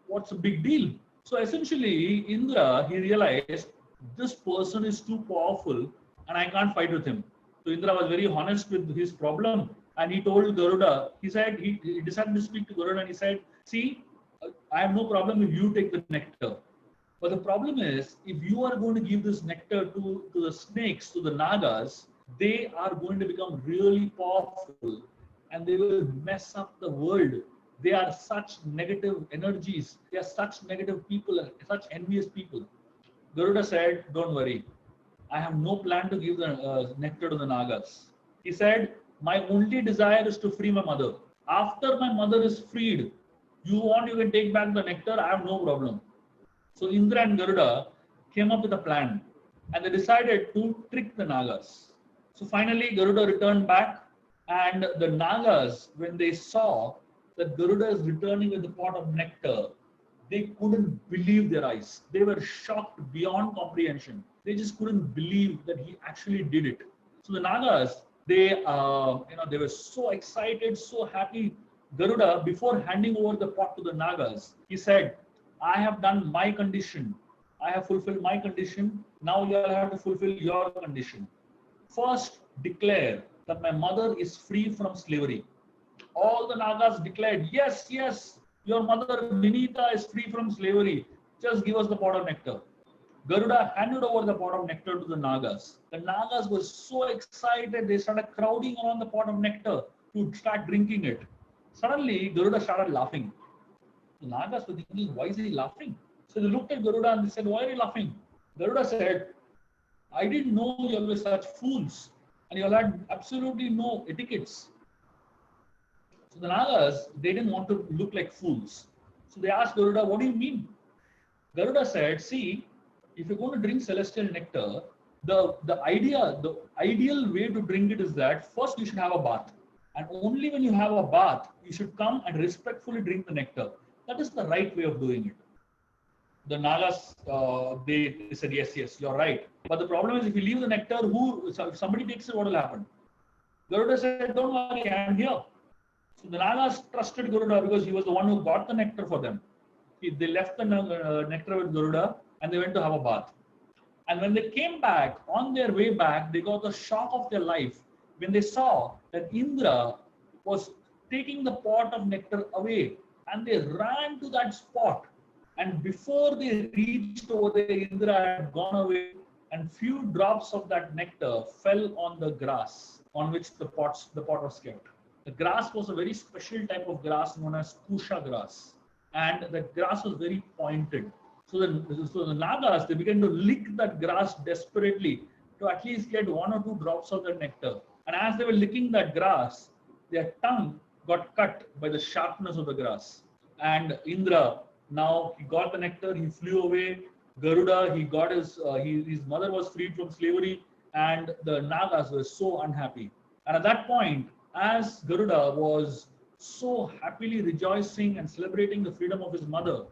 What's the big deal? So essentially, Indra, he realized this person is too powerful and I can't fight with him. So Indra was very honest with his problem and he told Garuda, he said, he decided to speak to Garuda and he said, see, I have no problem if you take the nectar. But the problem is, if you are going to give this nectar to the snakes, to the nagas, they are going to become really powerful and they will mess up the world. They are such negative energies. They are such negative people, such envious people. Garuda said, don't worry. I have no plan to give the nectar to the nagas. He said, my only desire is to free my mother. After my mother is freed, you can take back the nectar. I have no problem. So Indra and Garuda came up with a plan and they decided to trick the Nagas. So finally Garuda returned back and the Nagas, when they saw that Garuda is returning with the pot of nectar, they couldn't believe their eyes. They were shocked beyond comprehension. They just couldn't believe that he actually did it. So the Nagas, they were so excited, so happy. Garuda, before handing over the pot to the Nagas, he said, I have done my condition. I have fulfilled my condition. Now you all have to fulfill your condition. First, declare that my mother is free from slavery. All the Nagas declared, yes, yes, your mother Vinita is free from slavery. Just give us the pot of nectar. Garuda handed over the pot of nectar to the Nagas. The Nagas were so excited, they started crowding around the pot of nectar to start drinking it. Suddenly, Garuda started laughing. The Nagas were thinking, why is he laughing? So they looked at Garuda and they said, why are you laughing? Garuda said, I didn't know you all were such fools and you all had absolutely no etiquettes. So the Nagas, they didn't want to look like fools. So they asked Garuda, what do you mean? Garuda said, see, if you're going to drink celestial nectar, the ideal way to drink it is that first you should have a bath. And only when you have a bath, you should come and respectfully drink the nectar. That is the right way of doing it. The Nagas, they said, yes, yes, you're right. But the problem is if you leave the nectar, if somebody takes it, what will happen? Garuda said, don't worry, I'm here. So the Nagas trusted Garuda because he was the one who got the nectar for them. They left the nectar with Garuda and they went to have a bath. And when they came back, on their way back, they got the shock of their life when they saw that Indra was taking the pot of nectar away and they ran to that spot. And before they reached over there, Indra had gone away and few drops of that nectar fell on the grass on which the pot was kept. The grass was a very special type of grass known as kusha grass. And the grass was very pointed. So the Nagas, they began to lick that grass desperately to at least get 1 or 2 drops of the nectar. And as they were licking that grass, their tongue got cut by the sharpness of the grass. And Indra, now he got the nectar, he flew away. Garuda, he got his mother was freed from slavery, and the Nagas were so unhappy. And at that point, as Garuda was so happily rejoicing and celebrating the freedom of his mother,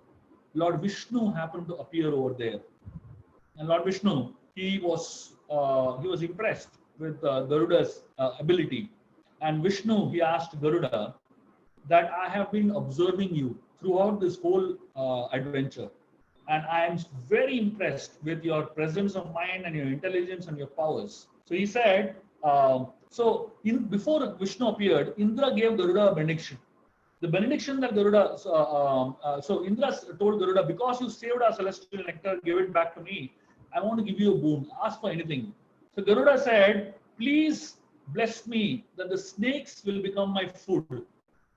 Lord Vishnu happened to appear over there. And Lord Vishnu, he was impressed with Garuda's ability. And Vishnu, he asked Garuda that I have been observing you throughout this whole adventure. And I am very impressed with your presence of mind and your intelligence and your powers. So he said, before Vishnu appeared, Indra gave Garuda a benediction. The benediction that Garuda, so Indra told Garuda, because you saved our celestial nectar, give it back to me. I want to give you a boon. Ask for anything. So Garuda said, please bless me that the snakes will become my food.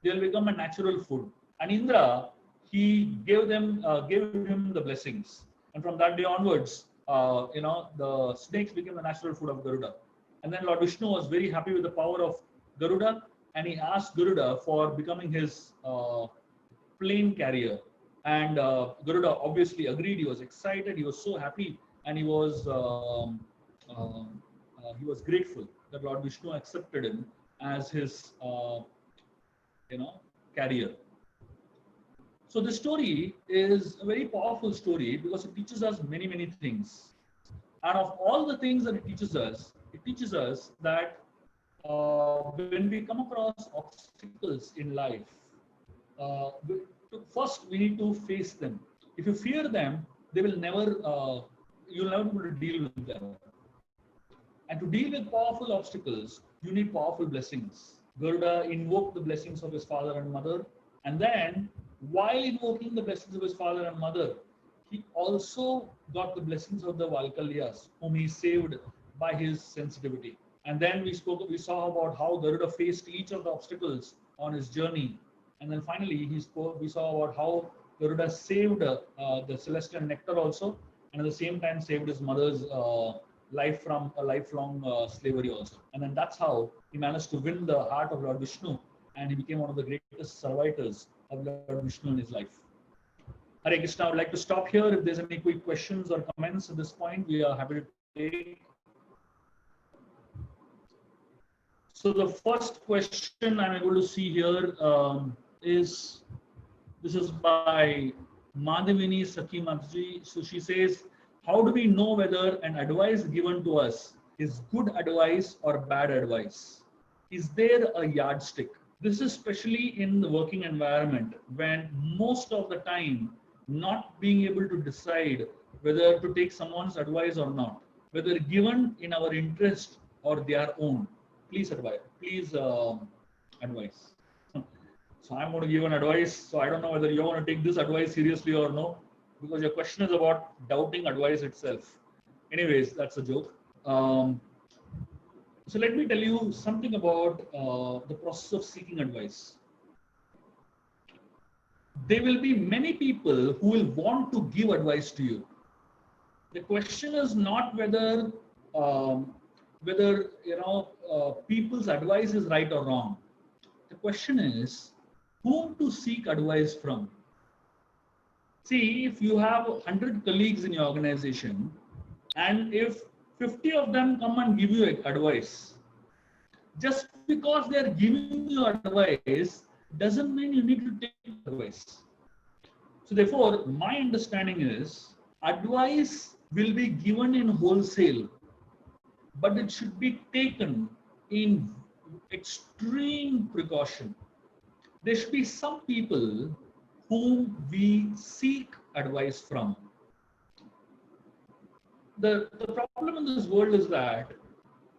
They will become my natural food. And Indra, he gave him the blessings. And from that day onwards, the snakes became the natural food of Garuda. And then Lord Vishnu was very happy with the power of Garuda, and he asked Garuda for becoming his plane carrier. And Garuda obviously agreed. He was excited. He was so happy, and he was grateful that Lord Vishnu accepted him as his carrier. So this story is a very powerful story because it teaches us many things. And of all the things that it teaches us that when we come across obstacles in life, first we need to face them. If you fear them, they will never, you'll never be able to deal with them. And to deal with powerful obstacles, you need powerful blessings. Garuda invoked the blessings of his father and mother, and then while invoking the blessings of his father and mother, he also got the blessings of the Valkalyas, whom he saved by his sensitivity. And then we saw about how Garuda faced each of the obstacles on his journey. And then finally, we saw about how Garuda saved the celestial nectar also, and at the same time saved his mother's life from a lifelong slavery also. And then that's how he managed to win the heart of Lord Vishnu, and he became one of the greatest servitors of Lord Vishnu in his life. Hare Krishna, I would like to stop here. If there's any quick questions or comments at this point, we are happy to take. So the first question I'm able to see here is, this is by Madhavini Sakhi Mataji. So she says, how do we know whether an advice given to us is good advice or bad advice? Is there a yardstick? This is especially in the working environment, when most of the time not being able to decide whether to take someone's advice or not, whether given in our interest or their own. Please advise. Please advise. So I'm going to give an advice. So I don't know whether you want to take this advice seriously or no, because your question is about doubting advice itself. Anyways, that's a joke. So let me tell you something about the process of seeking advice. There will be many people who will want to give advice to you. The question is not whether people's advice is right or wrong. The question is whom to seek advice from. See, if you have 100 colleagues in your organization, and if 50 of them come and give you advice, just because they are giving you advice doesn't mean you need to take advice. So therefore, my understanding is advice will be given in wholesale, but it should be taken in extreme precaution. There should be some people whom we seek advice from. The problem in this world is that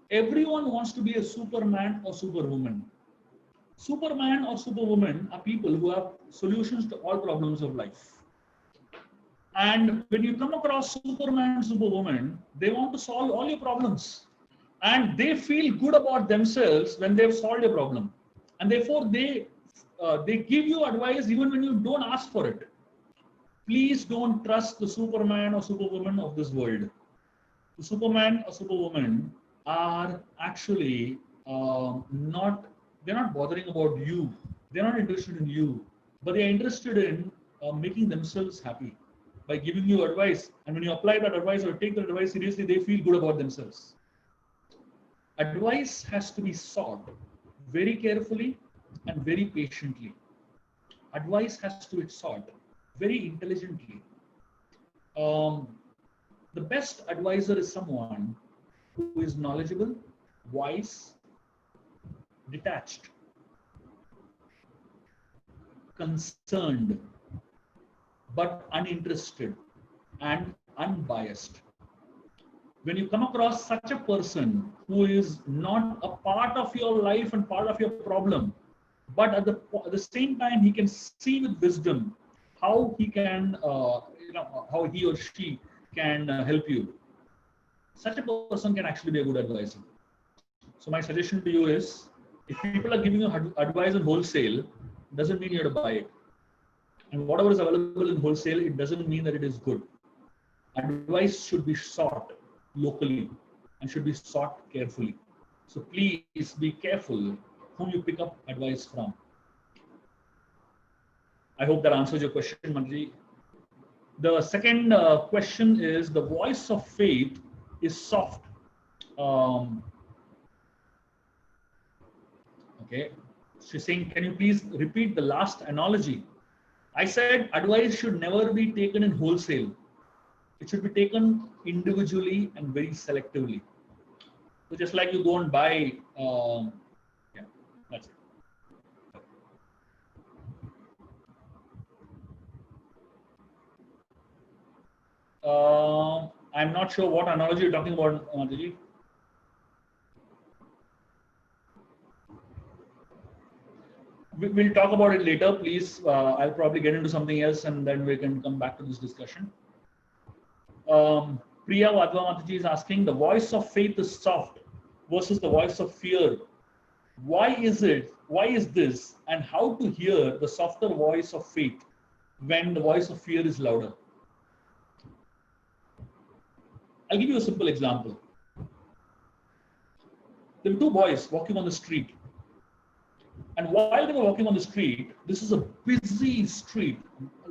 everyone wants to be a Superman or Superwoman. Superman or Superwoman are people who have solutions to all problems of life. And when you come across Superman and Superwoman, they want to solve all your problems. And they feel good about themselves when they've solved a problem. And therefore, they give you advice even when you don't ask for it. Please don't trust the Superman or Superwoman of this world. The Superman or Superwoman are actually they're not bothering about you. They're not interested in you, but they're interested in making themselves happy by giving you advice. And when you apply that advice or take that advice seriously, they feel good about themselves. Advice has to be sought very carefully and very patiently. Advice has to be sought very intelligently. The best advisor is someone who is knowledgeable, wise, detached, concerned, but uninterested and unbiased. When you come across such a person who is not a part of your life and part of your problem, but at the same time he can see with wisdom how he can, how he or she can help you, such a person can actually be a good advisor. So my suggestion to you is, if people are giving you advice in wholesale, doesn't mean you have to buy it. And whatever is available in wholesale, it doesn't mean that it is good. Advice should be sought locally and should be sought carefully. So please be careful whom you pick up advice from. I hope that answers your question, Manji. The second question is, the voice of faith is soft. Okay, she's saying, can you please repeat the last analogy? I said advice should never be taken in wholesale. It should be taken individually and very selectively. So just like you go and buy, yeah, that's it. I'm not sure what analogy you're talking about, Mataji. We'll talk about it later, please. I'll probably get into something else and then we can come back to this discussion. Priya Vadva Mataji is asking, the voice of faith is soft versus the voice of fear. Why is it? Why is this? And how to hear the softer voice of faith when the voice of fear is louder? I'll give you a simple example. There were two boys walking on the street. And while they were walking on the street, this is a busy street,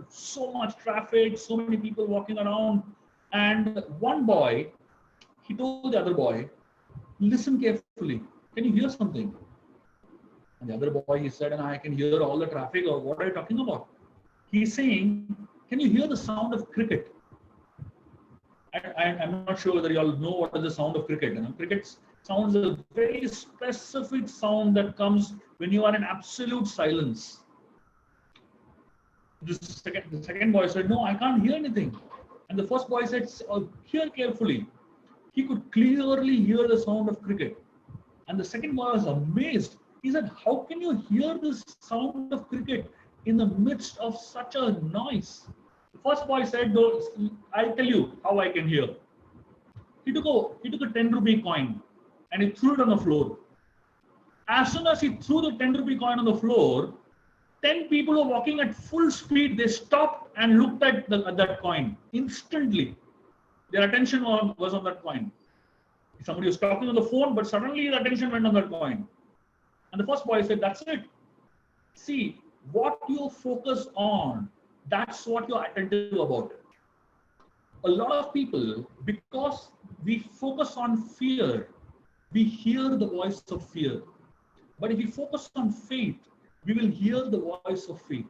so much traffic, so many people walking around. And one boy, he told the other boy, listen carefully. Can you hear something? And the other boy, he said, and I can hear all the traffic, or what are you talking about? He's saying, can you hear the sound of cricket? I'm not sure whether you all know what is the sound of cricket. You know, cricket sounds a very specific sound that comes when you are in absolute silence. The second boy said, no, I can't hear anything. And the first boy said, hear carefully. He could clearly hear the sound of cricket. And the second boy was amazed. He said, how can you hear this sound of cricket in the midst of such a noise? The first boy said, I'll tell you how I can hear. He took a 10 rupee coin and he threw it on the floor. As soon as he threw the 10 rupee coin on the floor, 10 people were walking at full speed. They stopped and looked at that coin instantly. Their attention was on that coin. Somebody was talking on the phone, but suddenly the attention went on that coin. And the first boy said, that's it. See, what you focus on, that's what you're attentive about. A lot of people, because we focus on fear, we hear the voice of fear. But if we focus on faith, we will hear the voice of faith.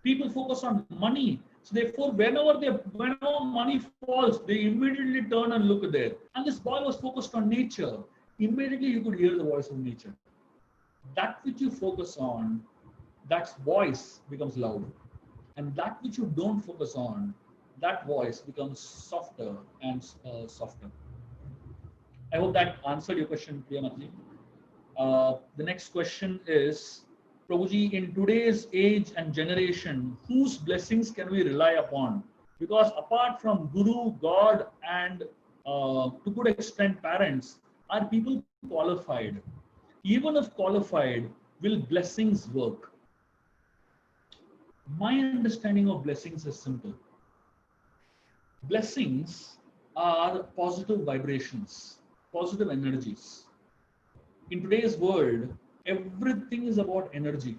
People focus on money. So therefore, whenever money falls, they immediately turn and look there. And this boy was focused on nature. Immediately you could hear the voice of nature. That which you focus on, that voice becomes loud. And that which you don't focus on, that voice becomes softer and softer. I hope that answered your question, Priyamati. The next question is, Prabhuji, in today's age and generation, whose blessings can we rely upon? Because apart from Guru, God, and to good extent parents, are people qualified? Even if qualified, will blessings work? My understanding of blessings is simple. Blessings are positive vibrations, positive energies. In today's world, everything is about energy.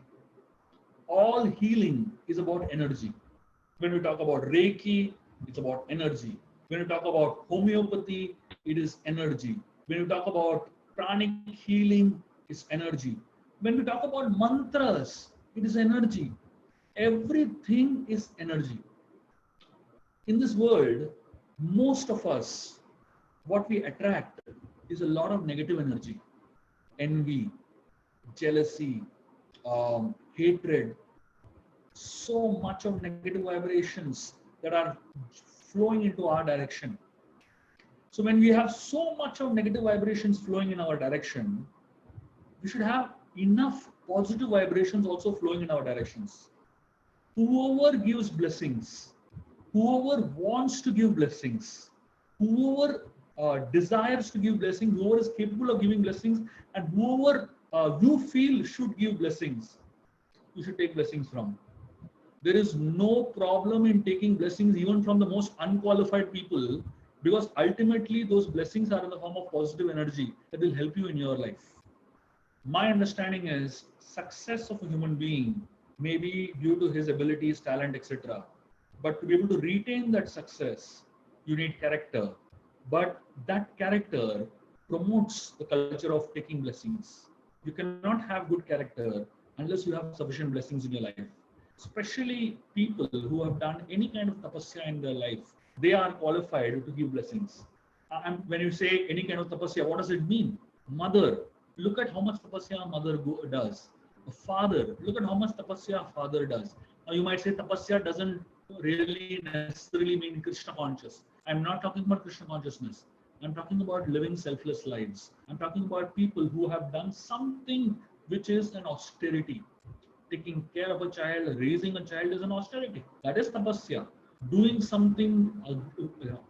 All healing is about energy. When we talk about Reiki, it's about energy. When we talk about homeopathy, it is energy. When we talk about pranic healing, it's energy. When we talk about mantras, it is energy. Everything is energy. In this world, most of us, what we attract is a lot of negative energy. Envy, jealousy, hatred, so much of negative vibrations that are flowing into our direction. So when we have so much of negative vibrations flowing in our direction, we should have enough positive vibrations also flowing in our directions. Whoever gives blessings, whoever wants to give blessings, whoever desires to give blessings, whoever is capable of giving blessings, and whoever you feel should give blessings, you should take blessings from. There is no problem in taking blessings even from the most unqualified people, because ultimately those blessings are in the form of positive energy that will help you in your life. My understanding is success of a human being may be due to his abilities, talent, etc. But to be able to retain that success, you need character. But that character promotes the culture of taking blessings. You cannot have good character unless you have sufficient blessings in your life. Especially people who have done any kind of tapasya in their life, they are qualified to give blessings. And when you say any kind of tapasya, what does it mean? Mother, look at how much tapasya a mother does. A father, look at how much tapasya a father does. Now you might say tapasya doesn't really necessarily mean Krishna conscious. I'm not talking about Krishna consciousness. I'm talking about living selfless lives. I'm talking about people who have done something which is an austerity. Taking care of a child, raising a child is an austerity. That is tapasya. Doing something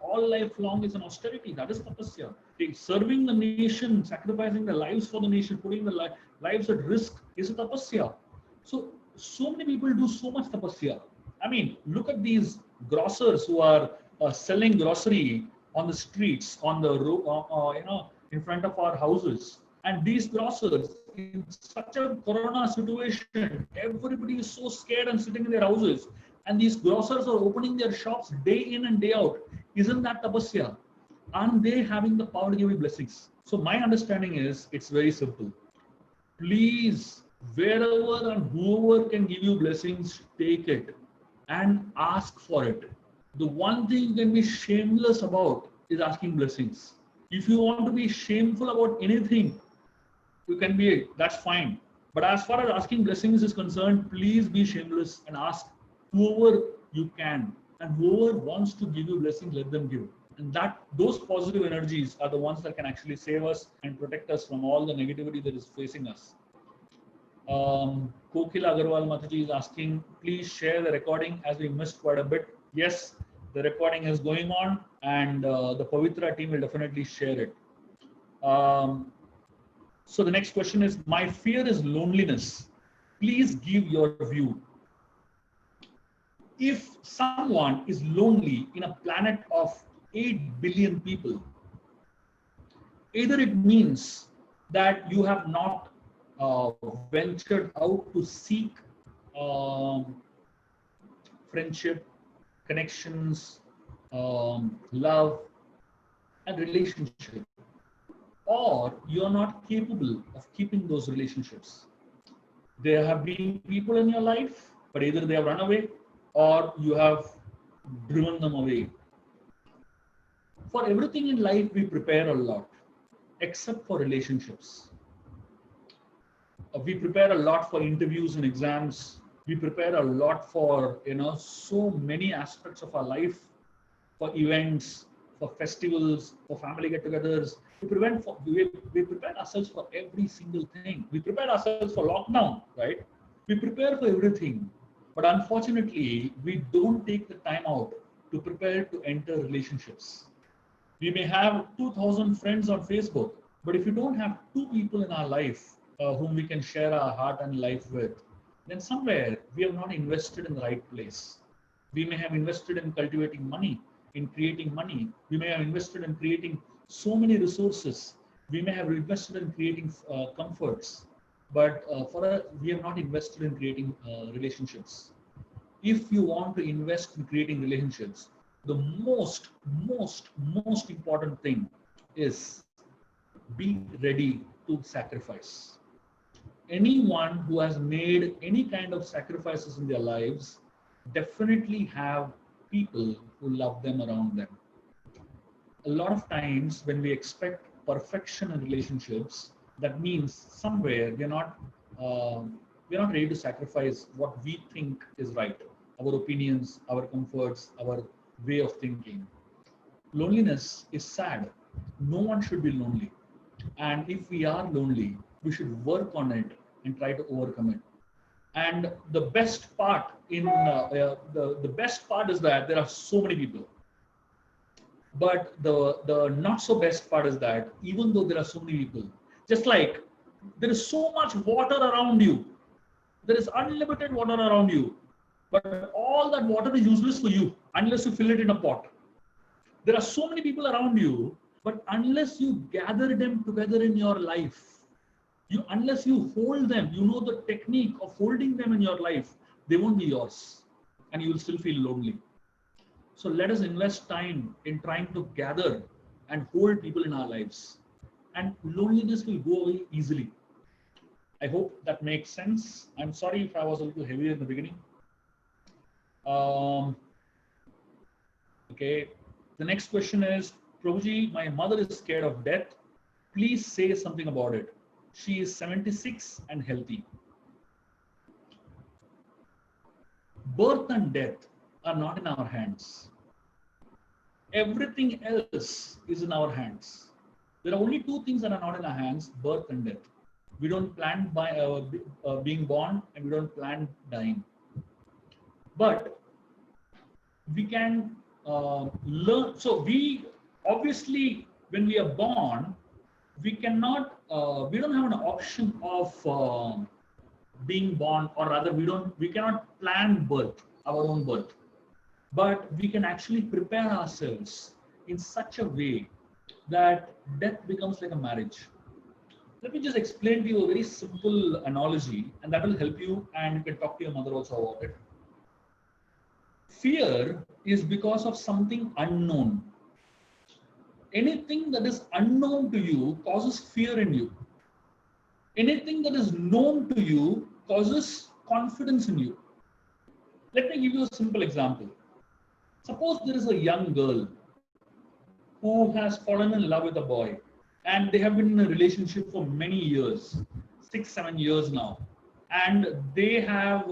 all life long is an austerity. That is tapasya. Serving the nation, sacrificing the lives for the nation, putting the lives at risk is a tapasya. So many people do so much tapasya. I mean, look at these grocers who are selling grocery on the streets, on the road, in front of our houses. And these grocers, in such a corona situation, everybody is so scared and sitting in their houses. And these grocers are opening their shops day in and day out. Isn't that tapasya? Aren't they having the power to give you blessings? So my understanding is it's very simple. Please, wherever and whoever can give you blessings, take it and ask for it. The one thing you can be shameless about is asking blessings. If you want to be shameful about anything, you can be, that's fine. But as far as asking blessings is concerned, please be shameless and ask whoever you can. And whoever wants to give you blessings, let them give. And that those positive energies are the ones that can actually save us and protect us from all the negativity that is facing us. Kokila Agarwal Mataji is asking, please share the recording as we missed quite a bit. Yes, the recording is going on and the Pavitra team will definitely share it. So the next question is, my fear is loneliness. Please give your view. If someone is lonely in a planet of 8 billion people, either it means that you have not ventured out to seek friendship, connections, love, and relationship, or you're not capable of keeping those relationships. There have been people in your life, but either they have run away or you have driven them away. For everything in life, we prepare a lot, except for relationships. We prepare a lot for interviews and exams. We prepare a lot for so many aspects of our life, for events, for festivals, for family get-togethers. We prepare ourselves for every single thing. We prepare ourselves for lockdown, right? We prepare for everything. But unfortunately, we don't take the time out to prepare to enter relationships. We may have 2,000 friends on Facebook, but if you don't have two people in our life whom we can share our heart and life with, then somewhere we have not invested in the right place. We may have invested in cultivating money, in creating money. We may have invested in creating so many resources. We may have invested in creating comforts, but we have not invested in creating relationships. If you want to invest in creating relationships, the most important thing is be ready to sacrifice. Anyone who has made any kind of sacrifices in their lives definitely have people who love them around them. A lot of times when we expect perfection in relationships, that means somewhere we're not ready to sacrifice what we think is right, our opinions, our comforts, our way of thinking. Loneliness is sad. No one should be lonely. And if we are lonely, we should work on it and try to overcome it. And the best part the best part is that there are so many people. But the not so best part is that even though there are so many people, just like there is so much water around you, there is unlimited water around you, but all that water is useless for you unless you fill it in a pot. There are so many people around you, but unless you gather them together in your life, unless you hold them, you know the technique of holding them in your life, they won't be yours and you will still feel lonely. So let us invest time in trying to gather and hold people in our lives, and loneliness will go away easily. I hope that makes sense. I'm sorry if I was a little heavy in the beginning. Okay. The next question is, Prabhuji, my mother is scared of death. Please say something about it. She is 76 and healthy. Birth and death are not in our hands. Everything else is in our hands. There are only two things that are not in our hands: birth and death. We don't plan by being born, and we don't plan dying. But we can learn. So we obviously, when we are born, we cannot. We don't have an option of being born, or rather, We cannot plan birth, our own birth. But we can actually prepare ourselves in such a way that death becomes like a marriage. Let me just explain to you a very simple analogy, and that will help you, and you can talk to your mother also about it. Fear is because of something unknown. Anything that is unknown to you causes fear in you. Anything that is known to you causes confidence in you. Let me give you a simple example. Suppose there is a young girl who has fallen in love with a boy, and they have been in a relationship for many years, 6-7 years now, and they have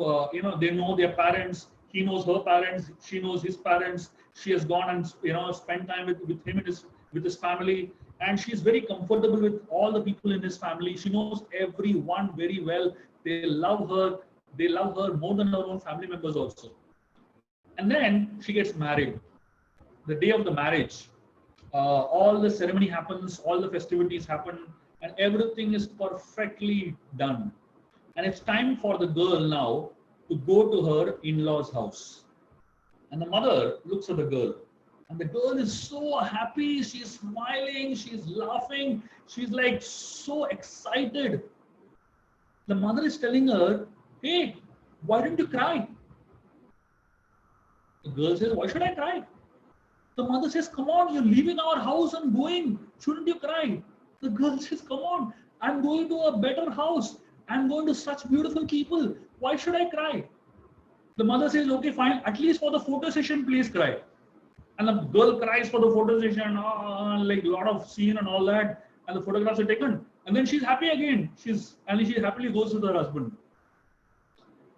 they know their parents, he knows her parents, she knows his parents, she has gone and spent time with him and with his family, and she's very comfortable with all the people in his family. She knows everyone very well. They love her more than her own family members also. And then she gets married. The day of the marriage, all the ceremony happens, all the festivities happen, and everything is perfectly done. And it's time for the girl now to go to her in-laws' house. And the mother looks at the girl, and the girl is so happy. She's smiling, she's laughing, she's like so excited. The mother is telling her, "Hey, why didn't you cry?" The girl says, "Why should I cry?" The mother says, "Come on, you're leaving our house and going. Shouldn't you cry?" The girl says, "Come on, I'm going to a better house. I'm going to such beautiful people. Why should I cry?" The mother says, "Okay, fine. At least for the photo session, please cry." And the girl cries for the photo session, like a lot of scene and all that. And the photographs are taken. And then she's happy again. She happily goes with her husband.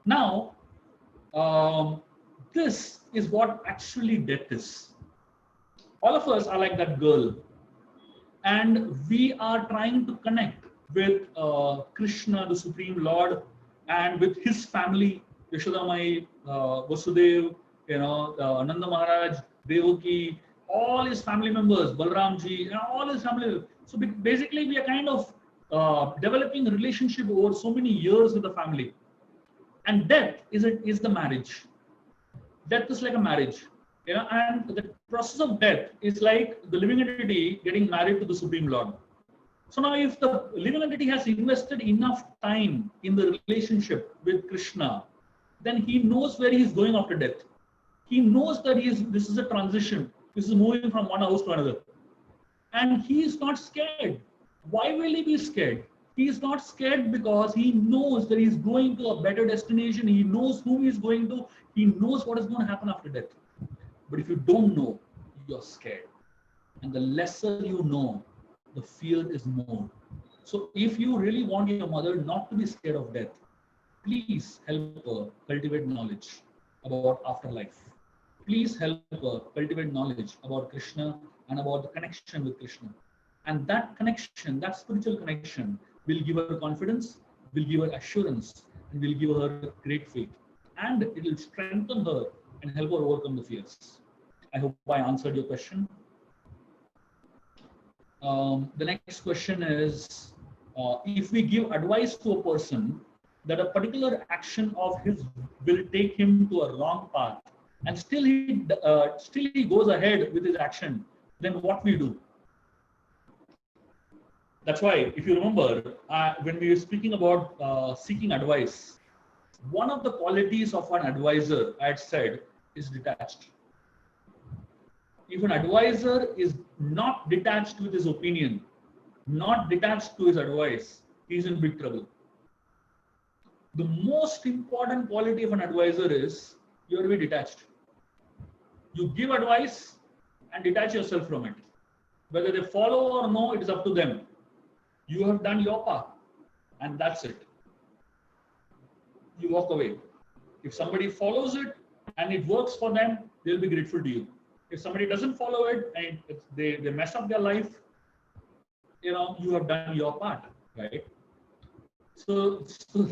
Now, this is what actually death is. All of us are like that girl, and we are trying to connect with Krishna, the Supreme Lord, and with his family, Yashodamai, Vasudev, Nanda Maharaj, Devaki, all his family members, Balramji, and all his family. So basically, we are kind of developing a relationship over so many years with the family. And death is the marriage. Death is like a marriage. And the process of death is like the living entity getting married to the Supreme Lord. So now, if the living entity has invested enough time in the relationship with Krishna, then he knows where he is going after death. He knows that this is a transition. This is moving from one house to another. And he is not scared. Why will he be scared? He is not scared because he knows that he is going to a better destination. He knows who he is going to. He knows what is going to happen after death. But if you don't know, you're scared. And the lesser you know, the fear is more. So if you really want your mother not to be scared of death, please help her cultivate knowledge about afterlife. Please help her cultivate knowledge about Krishna and about the connection with Krishna. And that connection, that spiritual connection, will give her confidence, will give her assurance, and will give her great faith. And it will strengthen her and help her overcome the fears. I hope I answered your question. The next question is, if we give advice to a person that a particular action of his will take him to a wrong path, and still he goes ahead with his action, then what we do? That's why, if you remember, when we were speaking about seeking advice, one of the qualities of an advisor, I had said, is detached. If an advisor is not detached with his opinion, not detached to his advice, he's in big trouble. The most important quality of an advisor is you have to be detached. You give advice and detach yourself from it. Whether they follow or no, it is up to them. You have done your part, and that's it. You walk away. If somebody follows it and it works for them, they'll be grateful to you. If somebody doesn't follow it and they mess up their life, you have done your part, right? So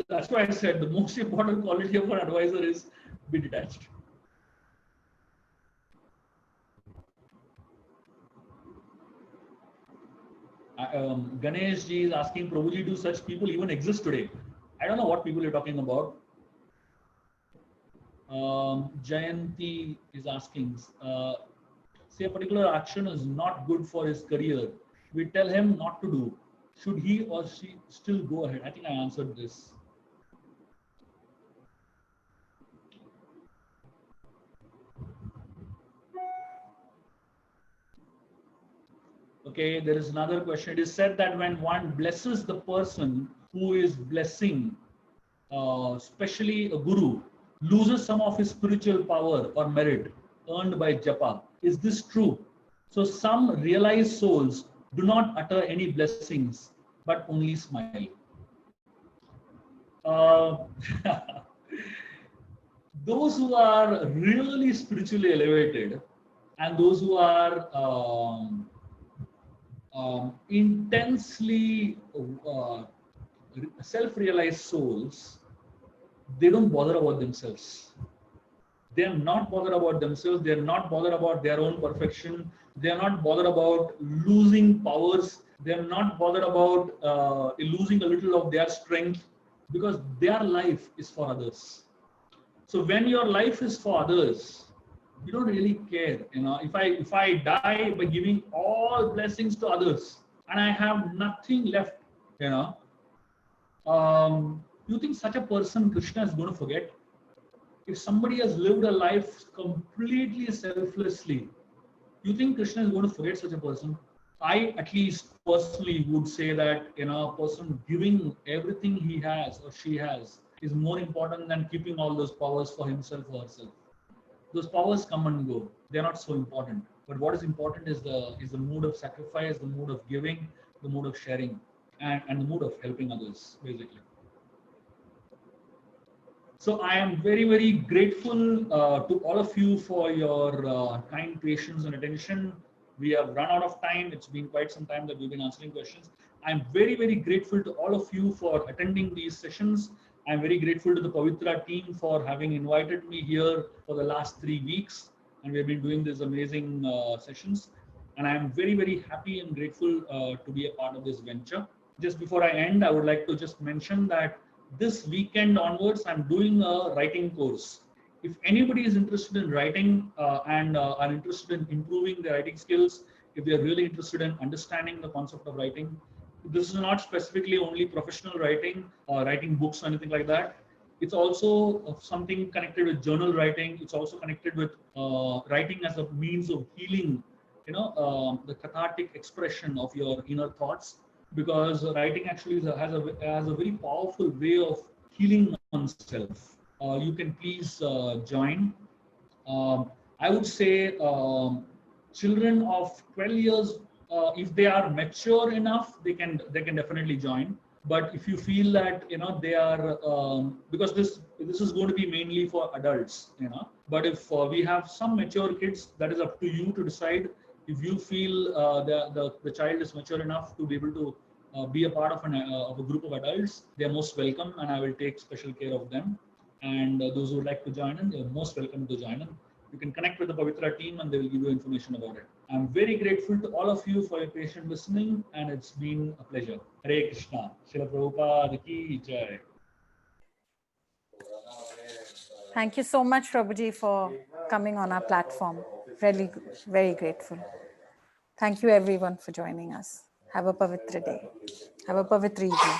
that's why I said the most important quality of an advisor is be detached. Ganesh ji is asking, Prabhuji, do such people even exist today? I don't know what people you're talking about. Jayanti is asking, say a particular action is not good for his career. We tell him not to do. Should he or she still go ahead? I think I answered this. Okay, there is another question. It is said that when one blesses the person who is blessing, especially a guru, loses some of his spiritual power or merit earned by japa. Is this true? So some realized souls do not utter any blessings, but only smile. Those who are really spiritually elevated and those who are intensely self-realized souls, they don't bother about themselves. They are not bothered about themselves. They are not bothered about their own perfection. They are not bothered about losing powers. They are not bothered about losing a little of their strength, because their life is for others. So when your life is for others, you don't really care. If I die by giving all blessings to others and I have nothing left, you think such a person Krishna is going to forget? If somebody has lived a life completely selflessly, you think Krishna is going to forget such a person? I, at least personally, would say that a person giving everything he has or she has is more important than keeping all those powers for himself or herself. Those powers come and go. They're not so important. But what is important is the mood of sacrifice, the mood of giving, the mood of sharing, and the mood of helping others, basically. So I am very, very grateful to all of you for your kind patience and attention. We have run out of time. It's been quite some time that we've been answering questions. I'm very, very grateful to all of you for attending these sessions. I'm very grateful to the Pavitra team for having invited me here for the last 3 weeks. And we've been doing these amazing sessions. And I'm very, very happy and grateful to be a part of this venture. Just before I end, I would like to just mention that this weekend onwards, I'm doing a writing course. If anybody is interested in writing and are interested in improving their writing skills, if they are really interested in understanding the concept of writing, this is not specifically only professional writing or writing books or anything like that. It's also something connected with journal writing. It's also connected with writing as a means of healing, the cathartic expression of your inner thoughts. Because writing actually has a very powerful way of healing oneself. You can please join. I would say children of 12 years, if they are mature enough, they can definitely join. But if you feel that they are because this is going to be mainly for adults, But if we have some mature kids, that is up to you to decide. If you feel the child is mature enough to be able to be a part of a group of adults, they are most welcome, and I will take special care of them. And those who would like to join in, they are most welcome to join in. You can connect with the Pavitra team and they will give you information about it. I'm very grateful to all of you for your patient listening, and it's been a pleasure. Hare Krishna. Srila Prabhupada ki jai. Thank you so much, Prabhuji, for coming on our platform. Really, very grateful. Thank you, everyone, for joining us. Have a Pavitra day. Have a Pavitra evening.